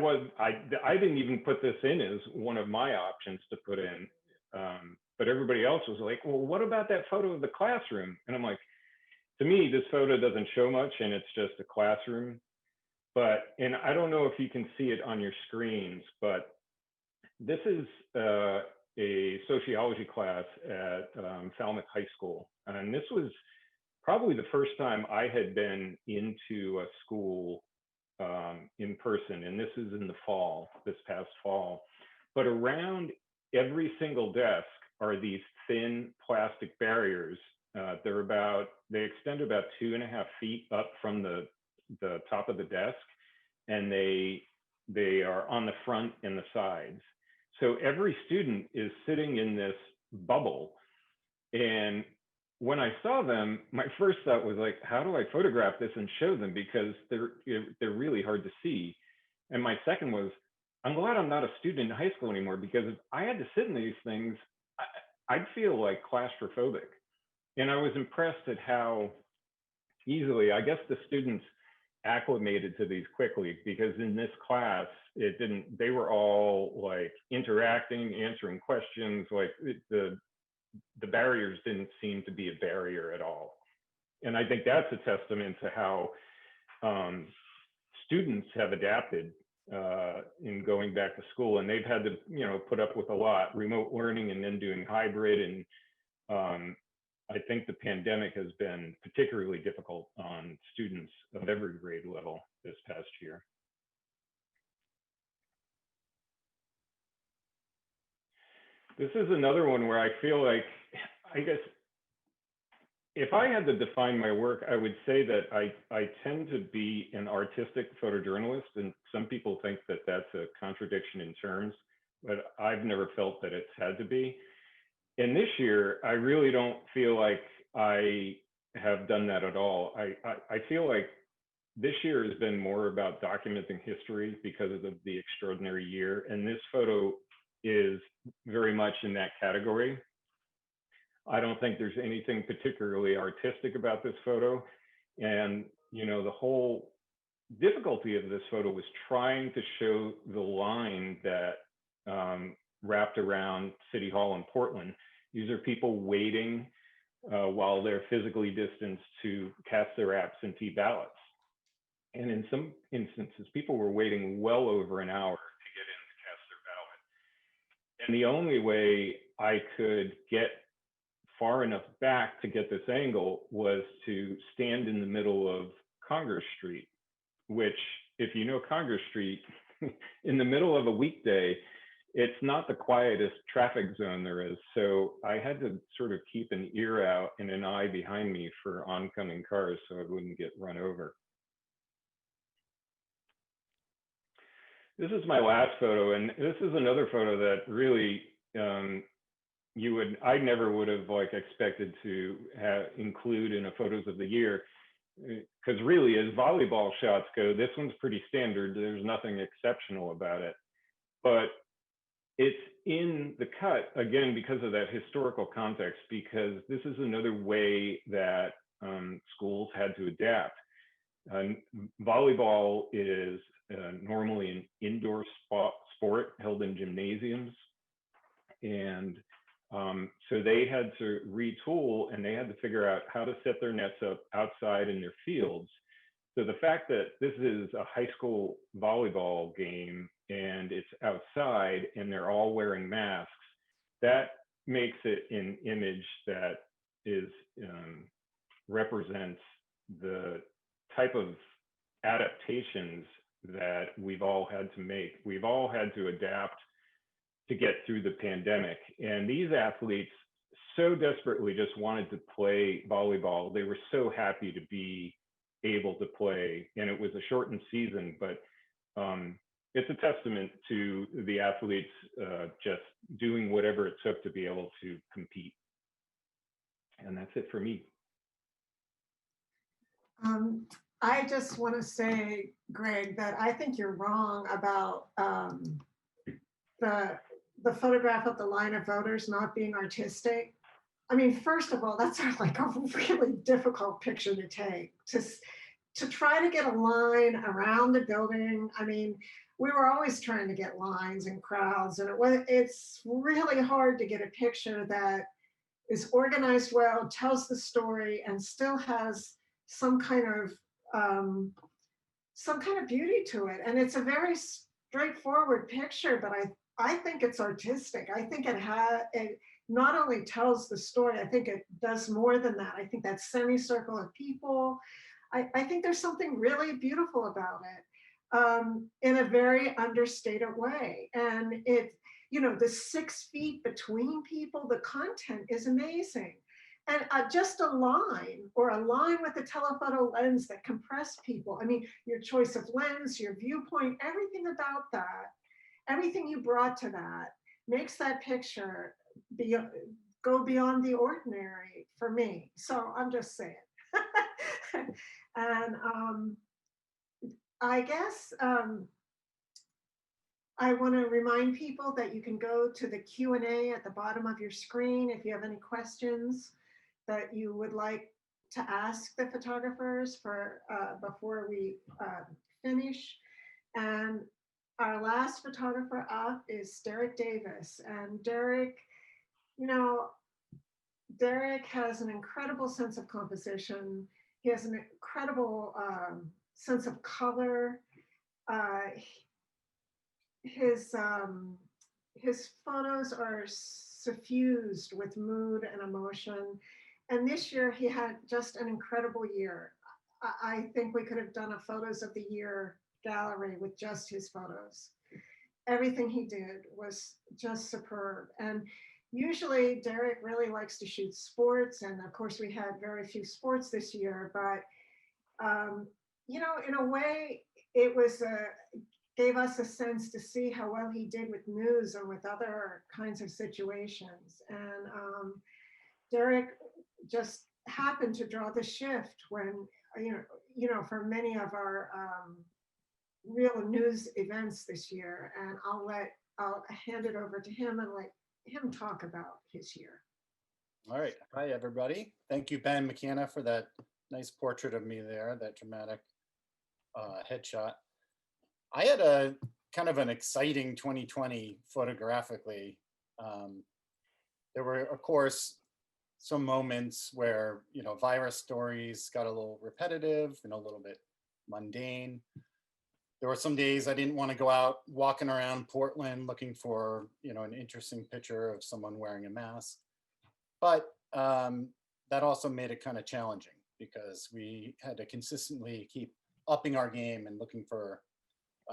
didn't even put this in as one of my options to put in. But everybody else was like, "Well, what about that photo of the classroom?" And I'm like, to me, this photo doesn't show much, and it's just a classroom. But, and I don't know if you can see it on your screens, but this is a sociology class at Falmouth High School. And this was probably the first time I had been into a school in person. And this is in the fall, this past fall. But around every single desk are these thin plastic barriers. They extend about 2.5 feet up from the top of the desk, and they are on the front and the sides. So every student is sitting in this bubble. And when I saw them, my first thought was like, how do I photograph this and show them? Because they're really hard to see. And my second was, I'm glad I'm not a student in high school anymore, because if I had to sit in these things, I'd feel like claustrophobic. And I was impressed at how easily, I guess, the students acclimated to these quickly, because in this class, they were all like interacting, answering questions, like the barriers didn't seem to be a barrier at all. And I think that's a testament to how students have adapted in going back to school. And they've had to, put up with a lot, remote learning and then doing hybrid. And I think the pandemic has been particularly difficult on students of every grade level this past year. This is another one where I feel like, I guess, if I had to define my work, I would say that I tend to be an artistic photojournalist, and some people think that that's a contradiction in terms, but I've never felt that it's had to be. And this year, I really don't feel like I have done that at all. I feel like this year has been more about documenting history because of the extraordinary year. And this photo is very much in that category. I don't think there's anything particularly artistic about this photo. And, you know, the whole difficulty of this photo was trying to show the line that wrapped around City Hall in Portland. These are people waiting while they're physically distanced to cast their absentee ballots. And in some instances, people were waiting well over an hour to get in to cast their ballot. And the only way I could get far enough back to get this angle was to stand in the middle of Congress Street, which, if you know Congress Street, in the middle of a weekday, it's not the quietest traffic zone there is. So I had to sort of keep an ear out and an eye behind me for oncoming cars so I wouldn't get run over. This is my last photo, and this is another photo that really I never would have like expected to include in a photos of the year, because really, as volleyball shots go, this one's pretty standard. There's nothing exceptional about it, but it's in the cut again because of that historical context, because this is another way that schools had to adapt. Volleyball is normally an indoor sport held in gymnasiums. And so they had to retool, and they had to figure out how to set their nets up outside in their fields. So the fact that this is a high school volleyball game and it's outside and they're all wearing masks, that makes it an image that is represents the type of adaptations that we've all had to make. We've all had to adapt to get through the pandemic. And these athletes so desperately just wanted to play volleyball. They were so happy to be able to play, and it was a shortened season, but it's a testament to the athletes just doing whatever it took to be able to compete. And that's it for me. I just want to say, Greg, that I think you're wrong about the photograph of the line of voters not being artistic. I mean, first of all, that's like a really difficult picture to take. To try to get a line around the building. I mean, we were always trying to get lines and crowds, and it's really hard to get a picture that is organized well, tells the story, and still has some kind of beauty to it. And it's a very straightforward picture, but I think it's artistic. I think it not only tells the story, I think it does more than that. I think that semicircle of people, I think there's something really beautiful about it in a very understated way. And the 6 feet between people, the content is amazing. And just a line with a telephoto lens that compress people. I mean, your choice of lens, your viewpoint, everything about that, everything you brought to that makes that picture go beyond the ordinary for me. So I'm just saying. And I guess I want to remind people that you can go to the Q&A at the bottom of your screen if you have any questions that you would like to ask the photographers before we finish. And our last photographer up is Derek Davis. And Derek, Derek has an incredible sense of composition. He has an incredible sense of color. His photos are suffused with mood and emotion. And this year he had just an incredible year. I think we could have done a photos of the year gallery with just his photos. Everything he did was just superb. And usually Derek really likes to shoot sports. And of course we had very few sports this year, but in a way it was gave us a sense to see how well he did with news or with other kinds of situations. And Derek just happened to draw the shift when for many of our real news events this year. And I'll hand it over to him and let him talk about his year. All right. Hi, everybody. Thank you, Ben Mckenna, for that nice portrait of me there, that dramatic headshot. I had a kind of an exciting 2020 photographically. There were, of course, some moments where, virus stories got a little repetitive and a little bit mundane. There were some days I didn't want to go out walking around Portland looking for, an interesting picture of someone wearing a mask. But that also made it kind of challenging because we had to consistently keep upping our game and looking for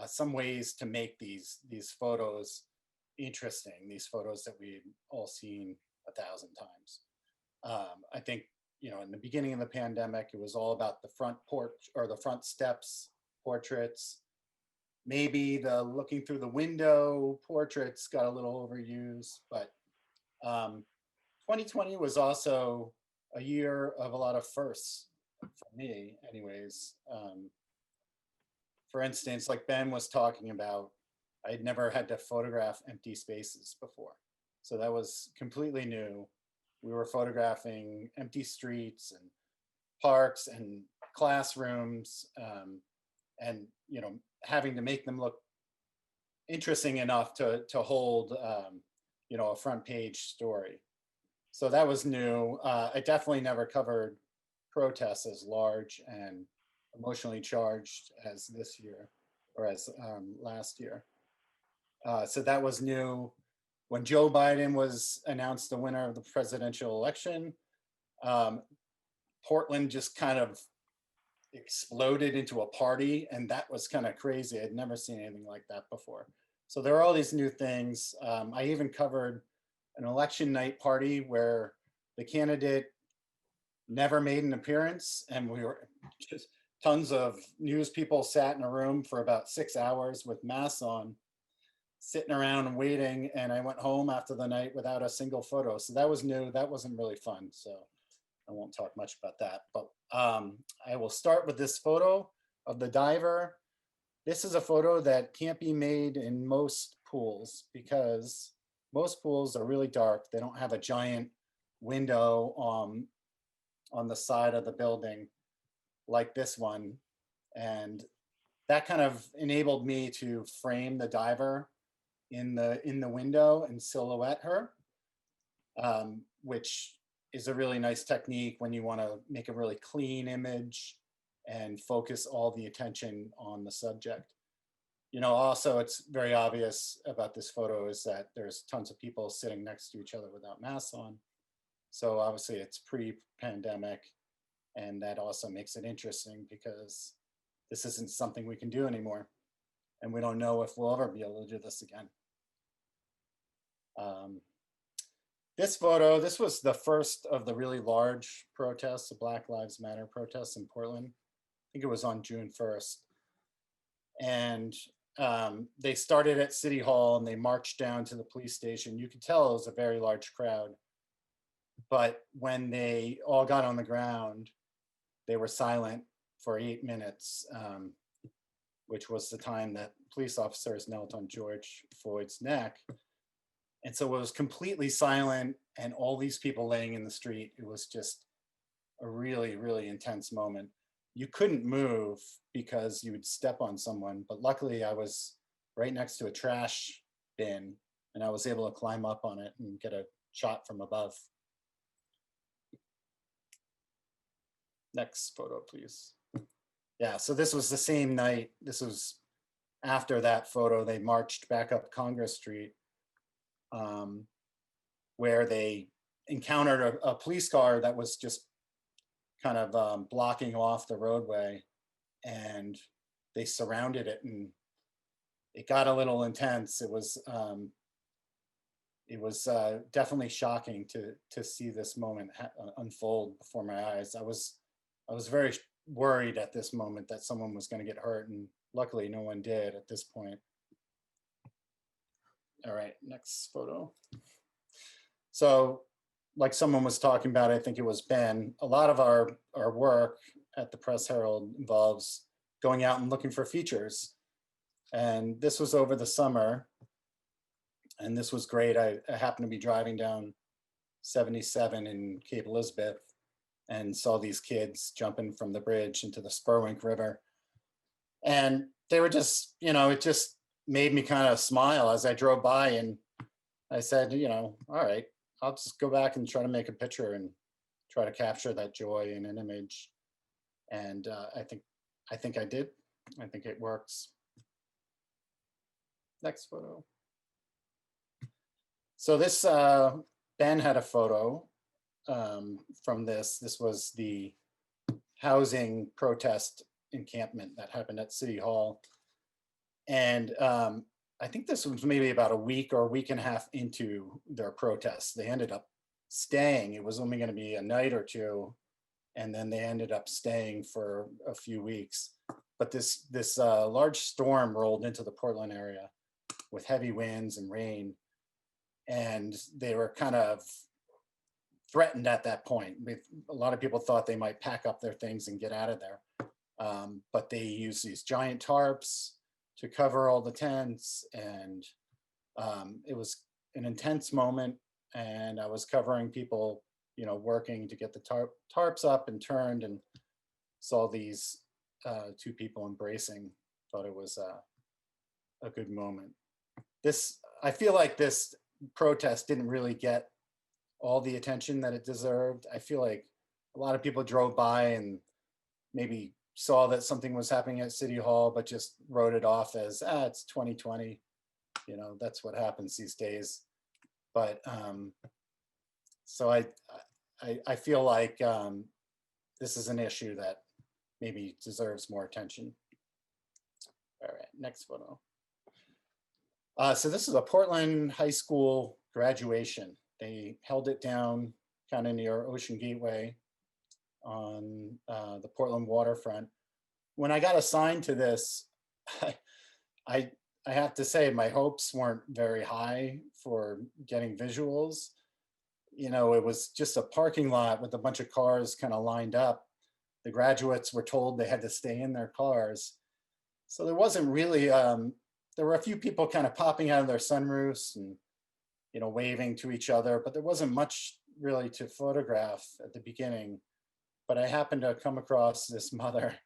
some ways to make these photos interesting, these photos that we've all seen 1,000 times. I think, in the beginning of the pandemic, it was all about the front porch or the front steps portraits. Maybe the looking through the window portraits got a little overused, but 2020 was also a year of a lot of firsts for me anyways. For instance, like Ben was talking about, I'd never had to photograph empty spaces before. So that was completely new. We were photographing empty streets and parks and classrooms, and having to make them look interesting enough to hold a front page story. So that was new. I definitely never covered protests as large and emotionally charged as this year or as last year. So that was new. When Joe Biden was announced the winner of the presidential election, Portland just kind of exploded into a party, and that was kind of crazy. I'd never seen anything like that before. So there are all these new things. I even covered an election night party where the candidate never made an appearance, and we were just tons of news people sat in a room for about 6 hours with masks on, sitting around and waiting. And I went home after the night without a single photo. So that was new. That wasn't really fun. So I won't talk much about that, but I will start with this photo of the diver. This is a photo that can't be made in most pools because most pools are really dark. They don't have a giant window on the side of the building like this one. And that kind of enabled me to frame the diver in the window and silhouette her, which is a really nice technique when you want to make a really clean image and focus all the attention on the subject. Also it's very obvious about this photo is that there's tons of people sitting next to each other without masks on. So obviously it's pre-pandemic, and that also makes it interesting because this isn't something we can do anymore. And we don't know if we'll ever be able to do this again. This photo, this was the first of the really large protests, the Black Lives Matter protests in Portland. I think it was on June 1st. And they started at City Hall and they marched down to the police station. You could tell it was a very large crowd. But when they all got on the ground, they were silent for 8 minutes, which was the time that police officers knelt on George Floyd's neck. And so it was completely silent and all these people laying in the street. It was just a really, really intense moment. You couldn't move because you would step on someone, but luckily I was right next to a trash bin and I was able to climb up on it and get a shot from above. Next photo, please. Yeah, so this was the same night. This was after that photo. They marched back up Congress Street, where they encountered a police car that was just kind of blocking off the roadway, and they surrounded it, and it got a little intense. It was definitely shocking to see this moment unfold before my eyes. I was very worried at this moment that someone was going to get hurt, and luckily no one did at this point. All right, next photo. So like someone was talking about, I think it was Ben, a lot of our work at the Press Herald involves going out and looking for features. And this was over the summer. And this was great. I happened to be driving down 77 in Cape Elizabeth and saw these kids jumping from the bridge into the Spurwink River. And they were just, it just made me kind of smile as I drove by, and I said, all right, I'll just go back and try to make a picture and try to capture that joy in an image. And I think I did. I think it works. Next photo. So this, Ben had a photo from this. This was the housing protest encampment that happened at City Hall. And I think this was maybe about a week or a week and a half into their protests. They ended up staying. It was only going to be a night or two, and then they ended up staying for a few weeks. But this large storm rolled into the Portland area with heavy winds and rain, and they were kind of threatened at that point. A lot of people thought they might pack up their things and get out of there, but they used these giant tarps to cover all the tents, and it was an intense moment. And I was covering people, working to get the tarps up and turned, and saw these two people embracing. Thought it was a good moment. I feel like this protest didn't really get all the attention that it deserved. I feel like a lot of people drove by and maybe saw that something was happening at City Hall, but just wrote it off as, it's 2020. That's what happens these days. But so I feel like this is an issue that maybe deserves more attention. All right, next photo. So this is a Portland High School graduation. They held it down kind of near Ocean Gateway on the Portland waterfront. When I got assigned to this, I have to say my hopes weren't very high for getting visuals. It was just a parking lot with a bunch of cars kind of lined up. The graduates were told they had to stay in their cars. So there wasn't really, there were a few people kind of popping out of their sunroofs and, waving to each other, but there wasn't much really to photograph at the beginning. But I happened to come across this mother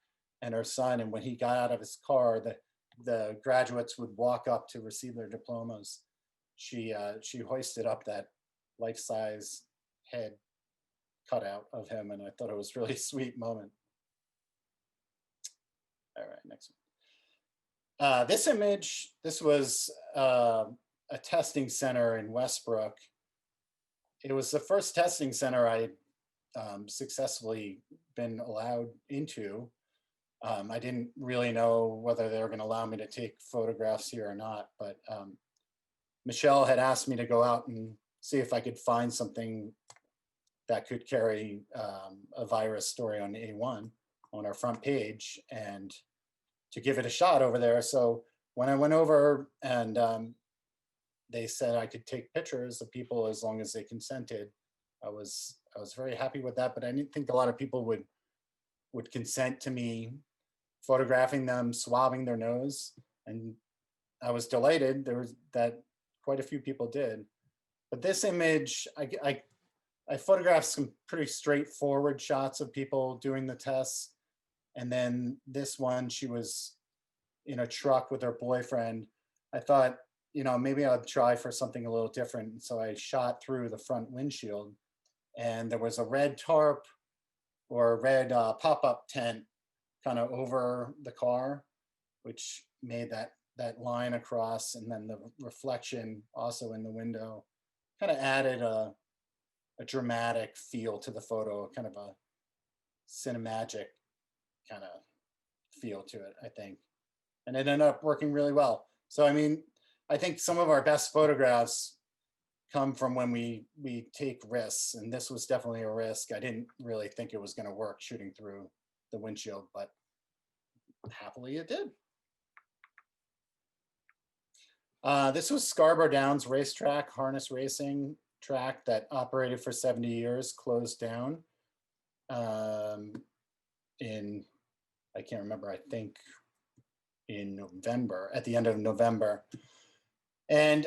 and her son, and when he got out of his car, the graduates would walk up to receive their diplomas. She hoisted up that life-size head cutout of him, and I thought it was a really sweet moment. All right, next one. This image, this was a testing center in Westbrook. It was the first testing center I successfully been allowed into. I didn't really know whether they were going to allow me to take photographs here or not, but Michelle had asked me to go out and see if I could find something that could carry a virus story on A1 on our front page, and to give it a shot over there. So when I went over and they said I could take pictures of people as long as they consented, I was very happy with that, but I didn't think a lot of people would consent to me photographing them swabbing their nose, and I was delighted that quite a few people did. But this image, I photographed some pretty straightforward shots of people doing the tests, and then this one, she was in a truck with her boyfriend. I thought, maybe I'd try for something a little different, so I shot through the front windshield, and there was a red tarp or a red pop-up tent kind of over the car, which made that line across, and then the reflection also in the window kind of added a dramatic feel to the photo, kind of a cinemagic kind of feel to it, I think. And it ended up working really well. So, I think some of our best photographs come from when we take risks, and this was definitely a risk. I didn't really think it was going to work shooting through the windshield, but happily it did. This was Scarborough Downs racetrack, harness racing track that operated for 70 years, closed down. in, I can't remember, I think in November, at the end of November. And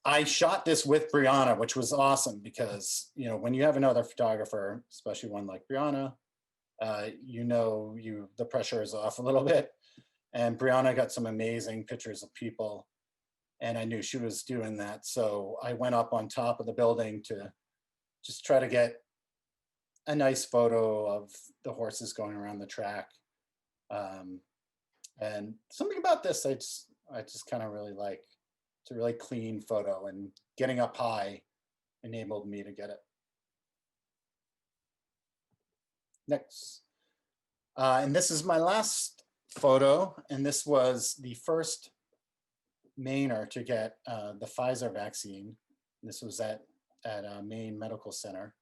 I shot this with Brianna, which was awesome because, you know, when you have another photographer, especially one like Brianna, you know, the pressure is off a little bit. And Brianna got some amazing pictures of people, and I knew she was doing that. So I went up on top of the building to just try to get a nice photo of the horses going around the track. And something about this, I just kind of really like. It's a really clean photo, and getting up high enabled me to get it. Next. And this is my last photo, and this was the first Mainer to get the Pfizer vaccine. This was at Maine Medical Center.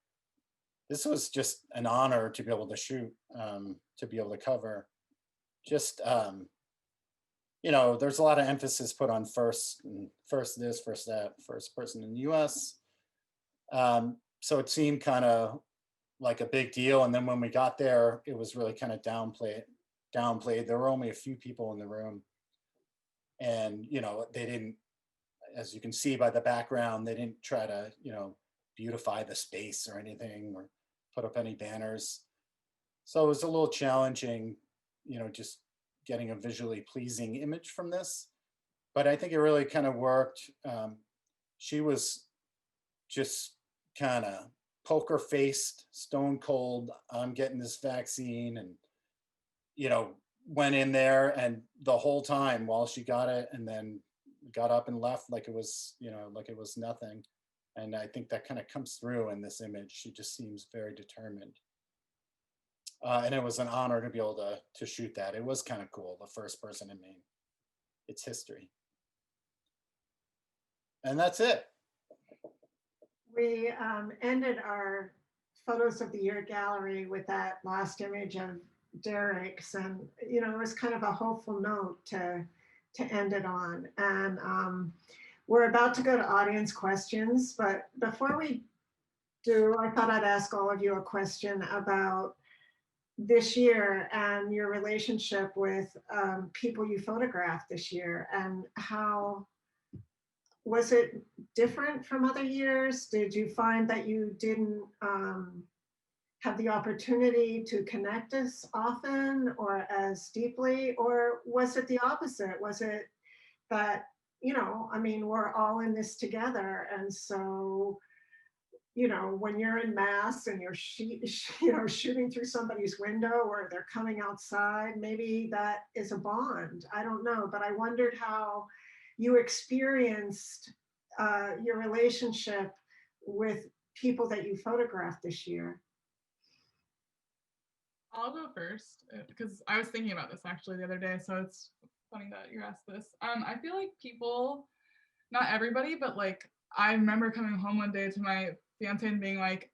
This was just an honor to be able to shoot, to be able to cover. Just, you know, there's a lot of emphasis put on first this, first that, first person in the US. So it seemed kind of like a big deal. And then when we got there, it was really kind of downplayed. There were only a few people in the room. And, you know, they didn't, as you can see by the background, they didn't try to, you know, beautify the space or anything or put up any banners. So it was a little challenging, you know, just getting a visually pleasing image from this. But I think it really kind of worked. She was just kind of poker faced, stone cold, I'm getting this vaccine, and, you know, went in there and the whole time while she got it, and then got up and left like it was, you know, like it was nothing. And I think that kind of comes through in this image. She just seems very determined. And it was an honor to be able to shoot that. It was kind of cool, the first person in Maine. It's history. And that's it. We ended our Photos of the Year gallery with that last image of Derek's, and you know, it was kind of a hopeful note to end it on. And we're about to go to audience questions, but before we do, I thought I'd ask all of you a question about this year and your relationship with people you photographed this year, and how was it different from other years? Did you find that you didn't have the opportunity to connect as often or as deeply, or was it the opposite? Was it that, you know, I mean, we're all in this together, and so, you know, when you're in mass and you're shooting through somebody's window or they're coming outside, maybe that is a bond. I don't know, but I wondered how you experienced your relationship with people that you photographed this year. I'll go first because I was thinking about this actually the other day, so it's funny that you asked this. I feel like people, not everybody, but like I remember coming home one day to my fiance and being like,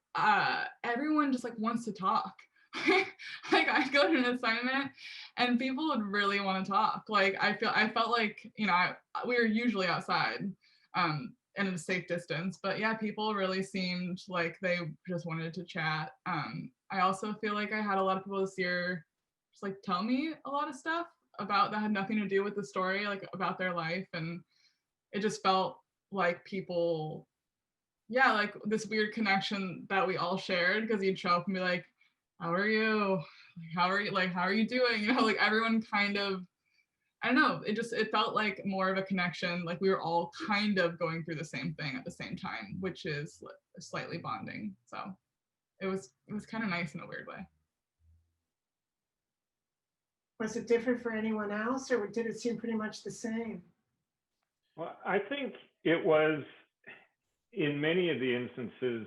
everyone just like wants to talk. Like I'd go to an assignment and people would really want to talk. Like I felt like, you know, we were usually outside and at a safe distance, but yeah, people really seemed like they just wanted to chat. I also feel like I had a lot of people this year just like tell me a lot of stuff about that had nothing to do with the story, like about their life, and it just felt like people, yeah, like this weird connection that we all shared, because you'd show up and be like, how are you? How are you doing? You know, like everyone kind of, I don't know, it felt like more of a connection, like we were all kind of going through the same thing at the same time, which is slightly bonding. So it was kind of nice in a weird way. Was it different for anyone else, or did it seem pretty much the same? Well, I think it was, in many of the instances,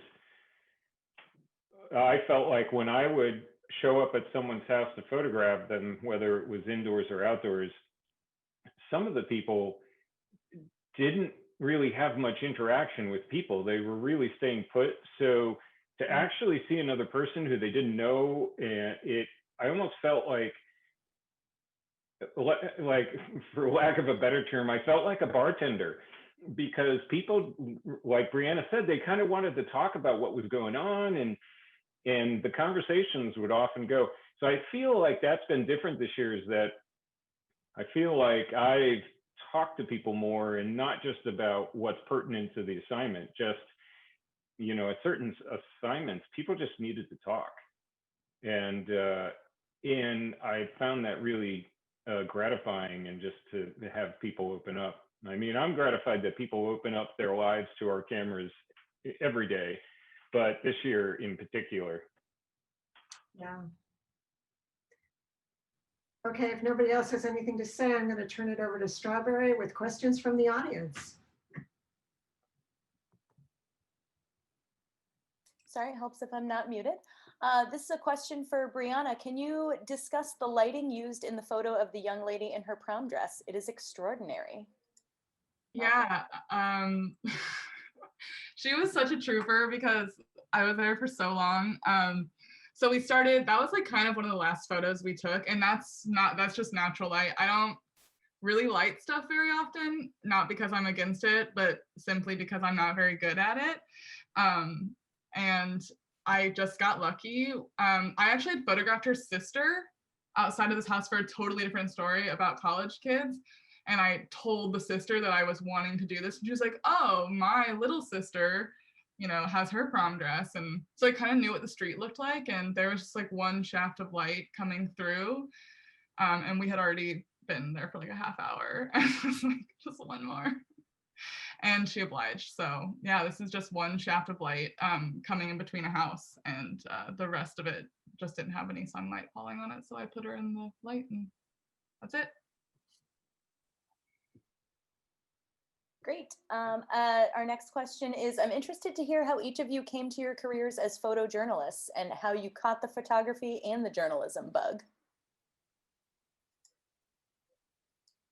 I felt like when I would show up at someone's house to photograph them, whether it was indoors or outdoors, some of the people didn't really have much interaction with people. They were really staying put. So to actually see another person who they didn't know, I almost felt like, for lack of a better term, I felt like a bartender, because people, like Brianna said, they kind of wanted to talk about what was going on, and the conversations would often go. So I feel like that's been different this year, is that I feel like I've talked to people more, and not just about what's pertinent to the assignment, just, you know, at certain assignments, people just needed to talk. And I found that really gratifying, and just to have people open up. I mean, I'm gratified that people open up their lives to our cameras every day, but this year in particular. Yeah. Okay, if nobody else has anything to say, I'm going to turn it over to Strawberry with questions from the audience. Sorry, helps if I'm not muted. This is a question for Brianna. Can you discuss the lighting used in the photo of the young lady in her prom dress? It is extraordinary. Yeah, she was such a trooper because I was there for so long. So we started, that was like kind of one of the last photos we took, and that's just natural light. I don't really light stuff very often, not because I'm against it, but simply because I'm not very good at it. And I just got lucky. I actually had photographed her sister outside of this house for a totally different story about college kids. And I told the sister that I was wanting to do this. And she was like, oh, my little sister, you know, has her prom dress. And so I kind of knew what the street looked like. And there was just like one shaft of light coming through. And we had already been there for like a half hour. And I was like, just one more. And she obliged. So yeah, this is just one shaft of light coming in between a house. And the rest of it just didn't have any sunlight falling on it. So I put her in the light, and that's it. Great. Our next question is, I'm interested to hear how each of you came to your careers as photojournalists and how you caught the photography and the journalism bug.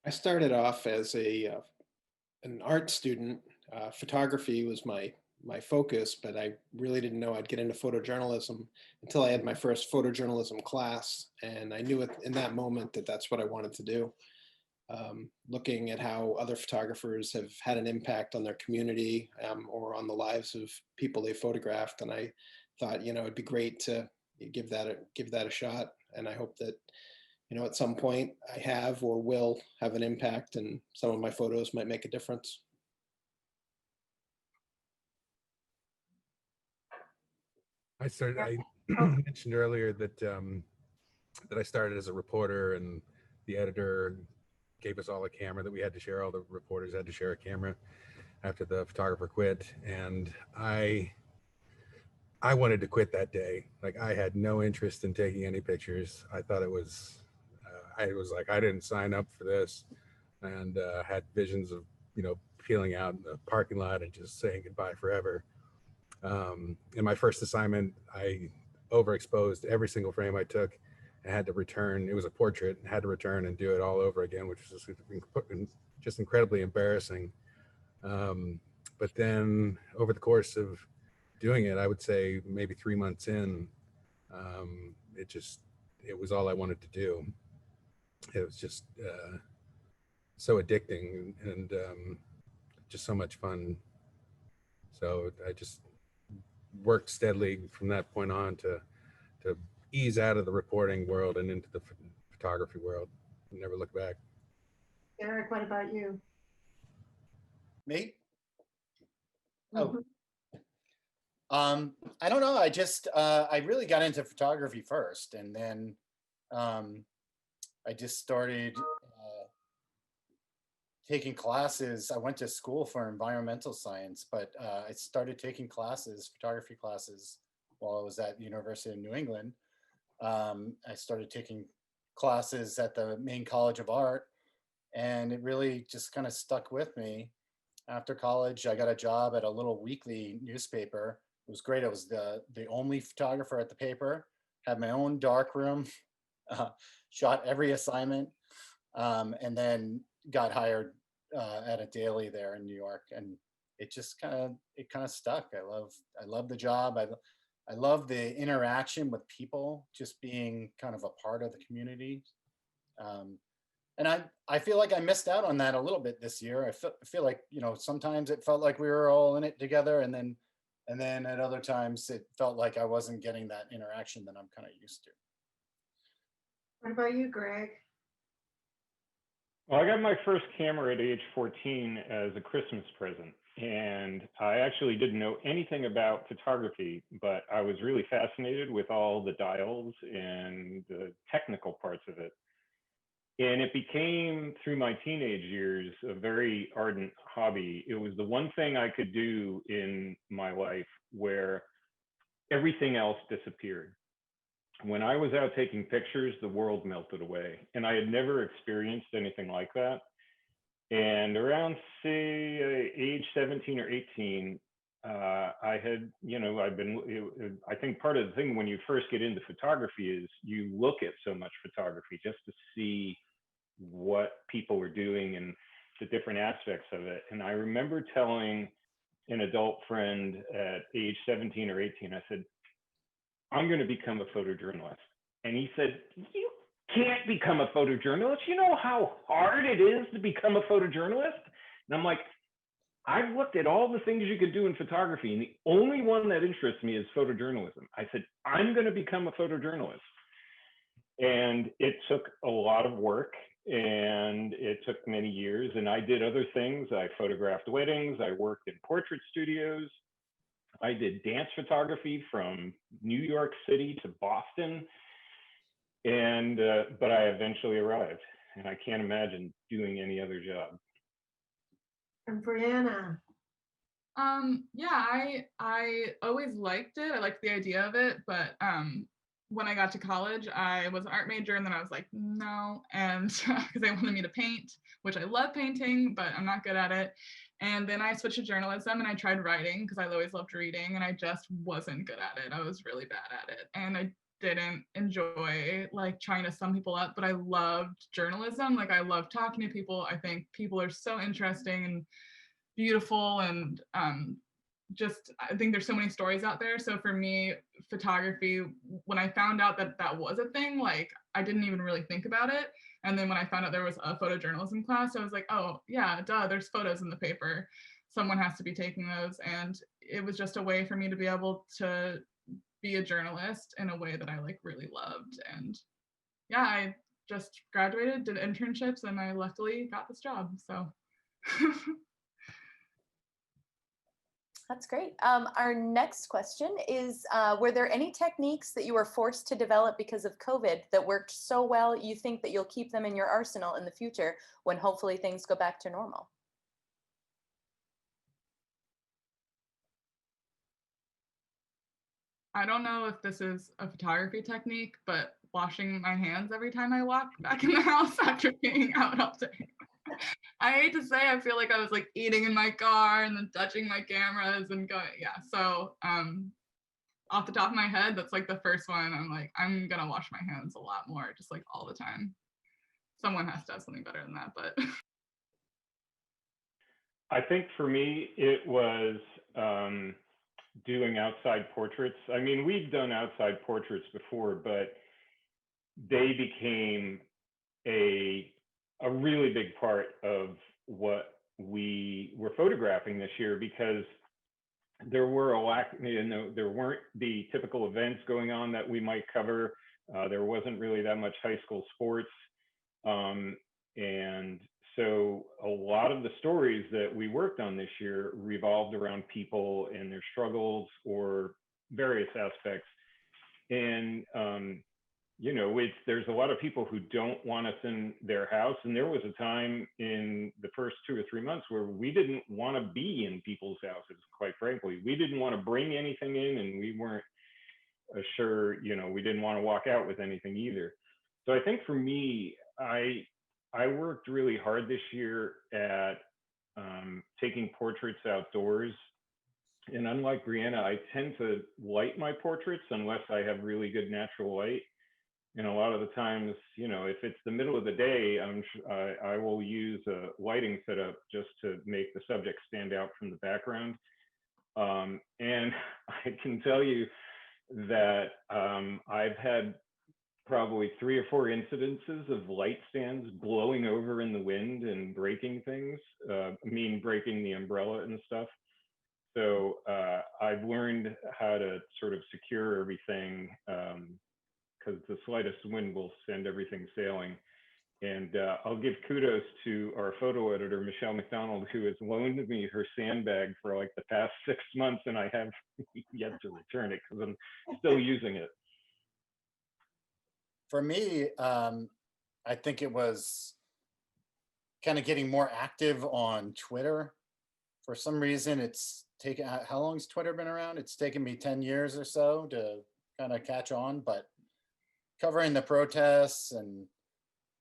I started off as an art student. Photography was my focus, but I really didn't know I'd get into photojournalism until I had my first photojournalism class. And I knew in that moment that that's what I wanted to do. Looking at how other photographers have had an impact on their community or on the lives of people they photographed. And I thought, you know, it'd be great to give that a shot. And I hope that, you know, at some point I have or will have an impact, and some of my photos might make a difference. I mentioned earlier that that I started as a reporter, and the editor gave us all a camera that we had to share. All the reporters had to share a camera after the photographer quit, and I wanted to quit that day. Like, I had no interest in taking any pictures. I thought it was I was like, I didn't sign up for this, and had visions of, you know, peeling out in the parking lot and just saying goodbye forever. In my first assignment, I overexposed every single frame I took. I had to return. It was a portrait, and had to return and do it all over again, which was just incredibly embarrassing. But then over the course of doing it, I would say maybe 3 months in, it was all I wanted to do. It was just so addicting, and just so much fun. So I just worked steadily from that point on to ease out of the reporting world and into the photography world and never look back. Eric, what about you? Me? Mhm. I don't know. I just, I really got into photography first, and then I just started taking classes. I went to school for environmental science, but I started taking classes, photography classes, while I was at the University of New England. I started taking classes at the Maine College of Art, and it really just kind of stuck with me. After college, I got a job at a little weekly newspaper. It was great. I was the only photographer at the paper, had my own dark room, shot every assignment, and then got hired at a daily there in New York. And it just kind of stuck. I love the job. I love the interaction with people, just being kind of a part of the community. And I feel like I missed out on that a little bit this year. I feel like, you know, sometimes it felt like we were all in it together, and then at other times it felt like I wasn't getting that interaction that I'm kind of used to. What about you, Greg? Well, I got my first camera at age 14 as a Christmas present. And I actually didn't know anything about photography, but I was really fascinated with all the dials and the technical parts of it. And it became, through my teenage years, a very ardent hobby. It was the one thing I could do in my life where everything else disappeared. When I was out taking pictures, the world melted away. And I had never experienced anything like that. And around, say, age 17 or 18, I had, I think part of the thing when you first get into photography is you look at so much photography just to see what people were doing and the different aspects of it. And I remember telling an adult friend at age 17 or 18, I said, I'm going to become a photojournalist. And he said, you can't become a photojournalist. You know how hard it is to become a photojournalist? And I'm like, I've looked at all the things you could do in photography, and the only one that interests me is photojournalism. I said, I'm going to become a photojournalist. And it took a lot of work, and it took many years. And I did other things. I photographed weddings. I worked in portrait studios. I did dance photography from New York City to Boston. And, but I eventually arrived, and I can't imagine doing any other job. And Brianna. Yeah, I always liked it. I liked the idea of it, but when I got to college, I was an art major, and then I was like, no, and because they wanted me to paint, which I love painting, but I'm not good at it. And then I switched to journalism, and I tried writing because I always loved reading, and I just wasn't good at it. I was really bad at it, and I didn't enjoy like trying to sum people up, but I loved journalism. Like I love talking to people. I think people are so interesting and beautiful, and just I think there's so many stories out there. So for me, photography, when I found out that that was a thing, like I didn't even really think about it. And then when I found out there was a photojournalism class, I was like, oh yeah, duh, there's photos in the paper. Someone has to be taking those. And it was just a way for me to be able to be a journalist in a way that I like really loved. And yeah, I just graduated, did internships, and I luckily got this job. So That's great. Our next question is, were there any techniques that you were forced to develop because of COVID that worked so well you think that you'll keep them in your arsenal in the future when hopefully things go back to normal? I don't know if this is a photography technique, but washing my hands every time I walk back in the house after being out all day. I hate to say, I feel like I was like eating in my car and then touching my cameras and going, yeah. So off the top of my head, that's like the first one. I'm like, I'm gonna wash my hands a lot more, just like all the time. Someone has to have something better than that, but. I think for me, it was doing outside portraits. I mean, we've done outside portraits before, but they became a really big part of what we were photographing this year, because there were a lack, there weren't the typical events going on that we might cover. There wasn't really that much high school sports. And so a lot of the stories that we worked on this year revolved around people and their struggles or various aspects. And there's a lot of people who don't want us in their house. And there was a time in the first 2 or 3 months where we didn't want to be in people's houses, quite frankly. We didn't want to bring anything in, and we weren't sure, we didn't want to walk out with anything either. So I think for me, I worked really hard this year at taking portraits outdoors. And unlike Brianna, I tend to light my portraits unless I have really good natural light. And a lot of the times, if it's the middle of the day, I will use a lighting setup just to make the subject stand out from the background. And I can tell you that I've had probably 3 or 4 incidences of light stands blowing over in the wind and breaking things, breaking the umbrella and stuff. So I've learned how to sort of secure everything, because the slightest wind will send everything sailing. And I'll give kudos to our photo editor, Michelle Mcdonald, who has loaned me her sandbag for like the past 6 months, and I have yet to return it because I'm still using it. For me, I think it was kind of getting more active on Twitter. For some reason, it's taken, how long has Twitter been around? It's taken me 10 years or so to kind of catch on, but covering the protests and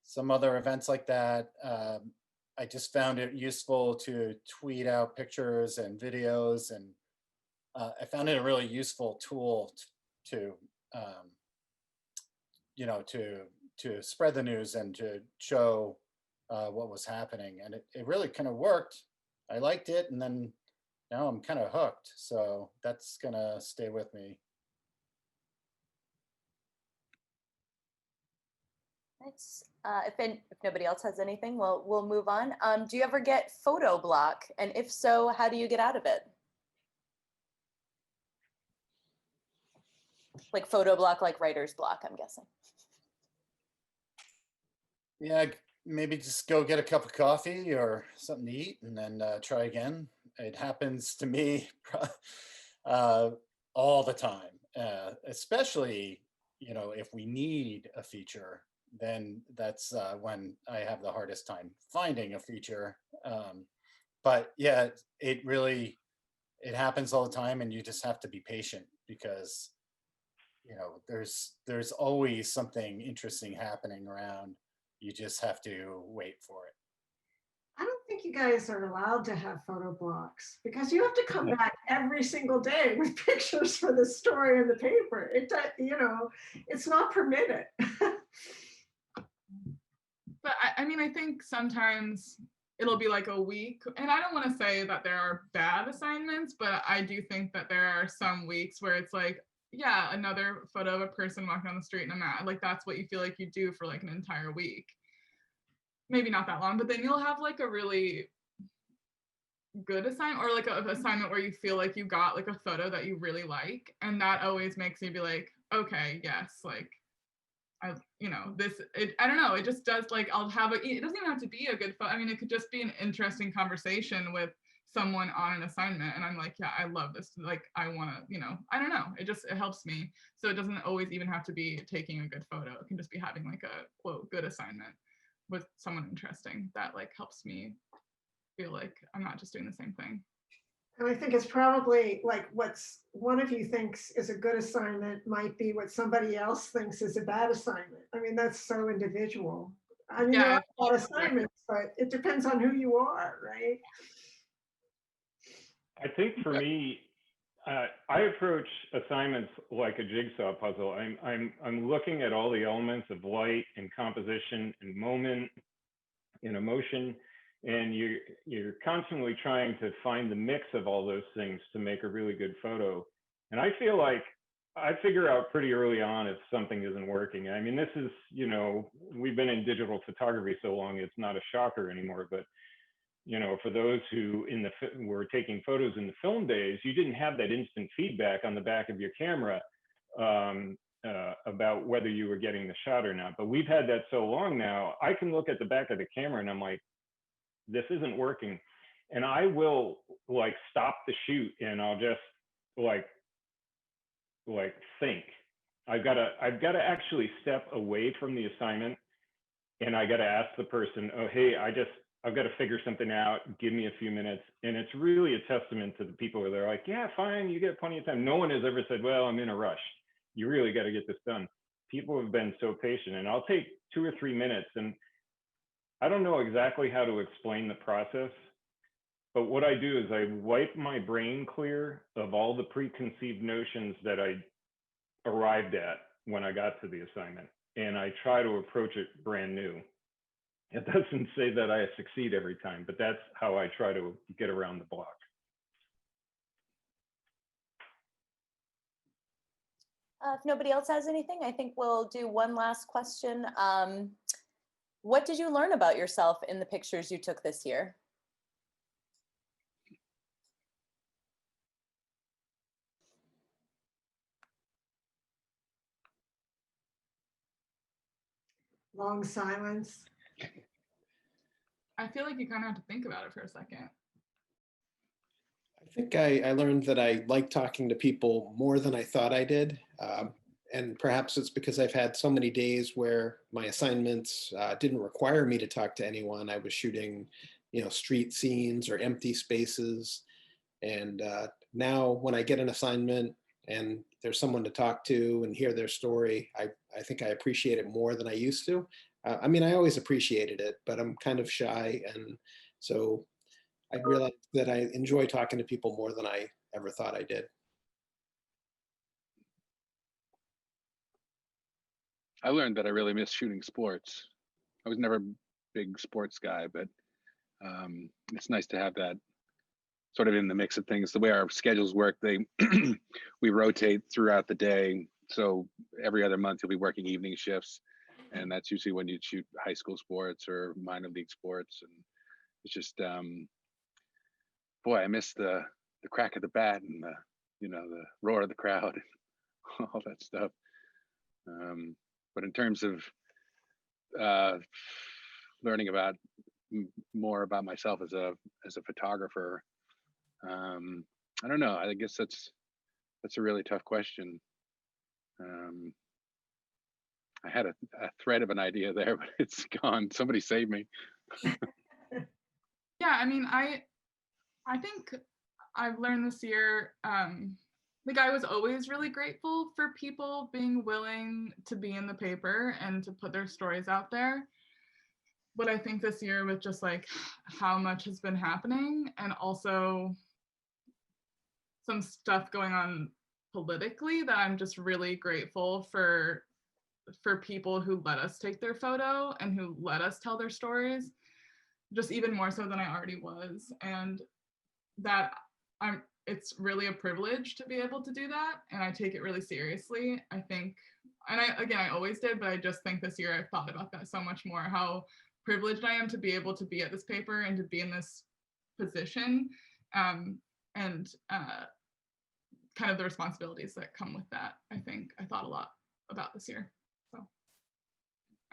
some other events like that, I just found it useful to tweet out pictures and videos, and I found it a really useful tool to you know, to spread the news and to show what was happening. And it really kind of worked. I liked it, and then now I'm kind of hooked. So that's gonna stay with me. Nice. If nobody else has anything, we'll move on. Do you ever get photo block? And if so, how do you get out of it? Like photo block, like writer's block, I'm guessing. Yeah, maybe just go get a cup of coffee or something to eat, and then try again. It happens to me all the time, especially, you know, if we need a feature, then that's when I have the hardest time finding a feature. But yeah, it happens all the time, and you just have to be patient because, you know, there's always something interesting happening around. You just have to wait for it. I don't think you guys are allowed to have photo blocks because you have to come back every single day with pictures for the story in the paper. You know, it's not permitted. But I mean, I think sometimes it'll be like a week, and I don't want to say that there are bad assignments, but I do think that there are some weeks where it's like, yeah, another photo of a person walking down the street in a mat. Like that's what you feel like you do for like an entire week. Maybe not that long, but then you'll have like a really good assignment, or like a assignment where you feel like you got like a photo that you really like. And that always makes me be like, okay, yes, like you know, I don't know, it just does, like, I'll have it doesn't even have to be a good photo. I mean, it could just be an interesting conversation with someone on an assignment, and I'm like, yeah, I love this, like, I want to, you know, I don't know, it helps me. So it doesn't always even have to be taking a good photo. It can just be having like a quote good assignment with someone interesting that like helps me feel like I'm not just doing the same thing. And I think it's probably like what's one of you thinks is a good assignment might be what somebody else thinks is a bad assignment. I mean, that's so individual. I mean, there are a lot of assignments, but it depends on who you are, right? I think for me, I approach assignments like a jigsaw puzzle. I'm looking at all the elements of light and composition and moment and emotion, and you're constantly trying to find the mix of all those things to make a really good photo. And I feel like I figure out pretty early on if something isn't working. I mean, this is, you know, we've been in digital photography so long, it's not a shocker anymore, but you know, for those who were taking photos in the film days, you didn't have that instant feedback on the back of your camera about whether you were getting the shot or not. But we've had that so long now, I can look at the back of the camera and I'm like, this isn't working. And I will like stop the shoot and I'll just like think. I've got to actually step away from the assignment, and I got to ask the person, oh, hey, I've got to figure something out, give me a few minutes. And it's really a testament to the people who are like, yeah, fine, you get plenty of time. No one has ever said, well, I'm in a rush. You really got to get this done. People have been so patient, and I'll take 2 or 3 minutes. And I don't know exactly how to explain the process, but what I do is I wipe my brain clear of all the preconceived notions that I arrived at when I got to the assignment. And I try to approach it brand new. It doesn't say that I succeed every time, but that's how I try to get around the block. If nobody else has anything, I think we'll do one last question. What did you learn about yourself in the pictures you took this year? Long silence. I feel like you kind of have to think about it for a second. I think I learned that I like talking to people more than I thought I did. And perhaps it's because I've had so many days where my assignments didn't require me to talk to anyone. I was shooting, street scenes or empty spaces. And now when I get an assignment and there's someone to talk to and hear their story, I think I appreciate it more than I used to. I mean, I always appreciated it, but I'm kind of shy. And so I realized that I enjoy talking to people more than I ever thought I did. I learned that I really miss shooting sports. I was never a big sports guy, but it's nice to have that sort of in the mix of things. The way our schedules work, we rotate throughout the day. So every other month you'll be working evening shifts, and that's usually when you shoot high school sports or minor league sports. And it's just, boy, I miss the crack of the bat and the roar of the crowd, and all that stuff. But in terms of learning about more about myself as a photographer, I don't know. I guess that's a really tough question. I had a thread of an idea there, but it's gone. Somebody save me. Yeah, I mean, I think I've learned this year, like I was always really grateful for people being willing to be in the paper and to put their stories out there. But I think this year with just like how much has been happening and also some stuff going on politically, that I'm just really grateful for people who let us take their photo and who let us tell their stories, just even more so than I already was. And that it's really a privilege to be able to do that, and I take it really seriously. I think, and I always did, but I just think this year I've thought about that so much more, how privileged I am to be able to be at this paper and to be in this position, and kind of the responsibilities that come with that. I think I thought a lot about this year. So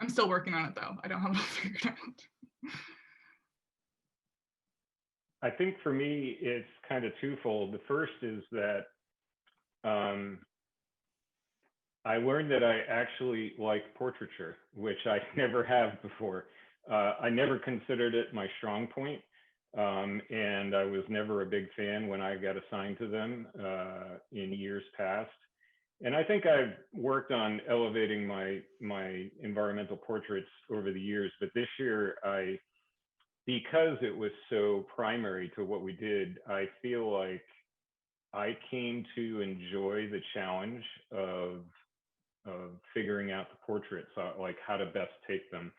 I'm still working on it though. I don't have it all figured out. I think for me, it's kind of twofold. The first is that I learned that I actually like portraiture, which I never have before. I never considered it my strong point, and I was never a big fan when I got assigned to them in years past. And I think I've worked on elevating my environmental portraits over the years, but this year because it was so primary to what we did, I feel like I came to enjoy the challenge of figuring out the portraits, like how to best take them.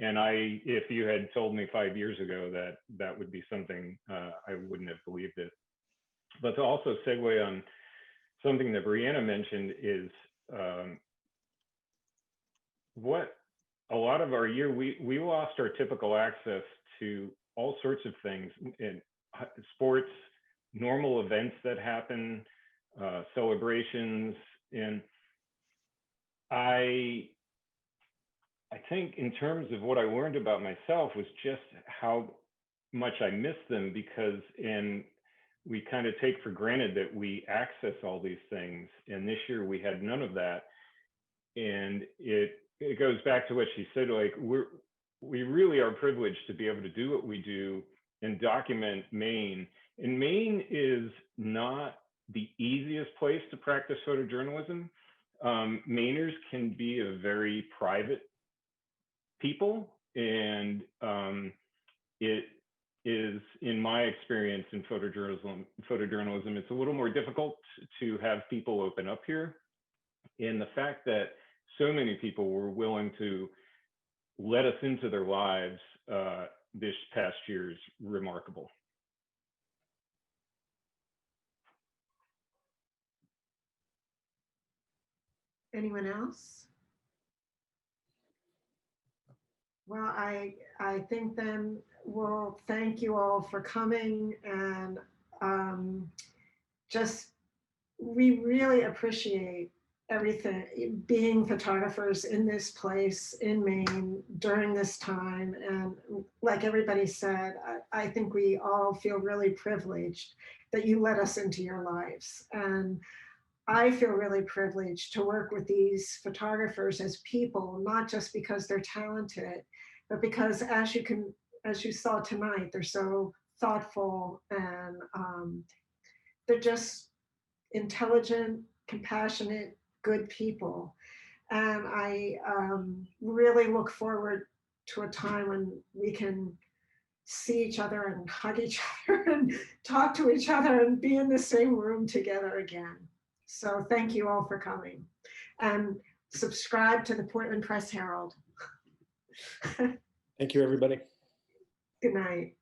And if you had told me 5 years ago that would be something, I wouldn't have believed it. But to also segue on something that Brianna mentioned is what a lot of our year, we lost our typical access to all sorts of things in sports, normal events that happen, celebrations. And I think in terms of what I learned about myself was just how much I miss them, because we kind of take for granted that we access all these things. And this year we had none of that. And it goes back to what she said, like we really are privileged to be able to do what we do and document Maine. And Maine is not the easiest place to practice photojournalism. Mainers can be a very private people, and it is, in my experience in photojournalism, it's a little more difficult to have people open up here. And the fact that so many people were willing to let us into their lives this past year is remarkable. Anyone else? Well, I think then we'll thank you all for coming, and we really appreciate everything, being photographers in this place in Maine during this time. And like everybody said, I think we all feel really privileged that you let us into your lives. And I feel really privileged to work with these photographers as people, not just because they're talented, but because as you saw tonight, they're so thoughtful and they're just intelligent, compassionate, good people. And I really look forward to a time when we can see each other and hug each other and talk to each other and be in the same room together again. So thank you all for coming. And subscribe to the Portland Press Herald. Thank you, everybody. Good night.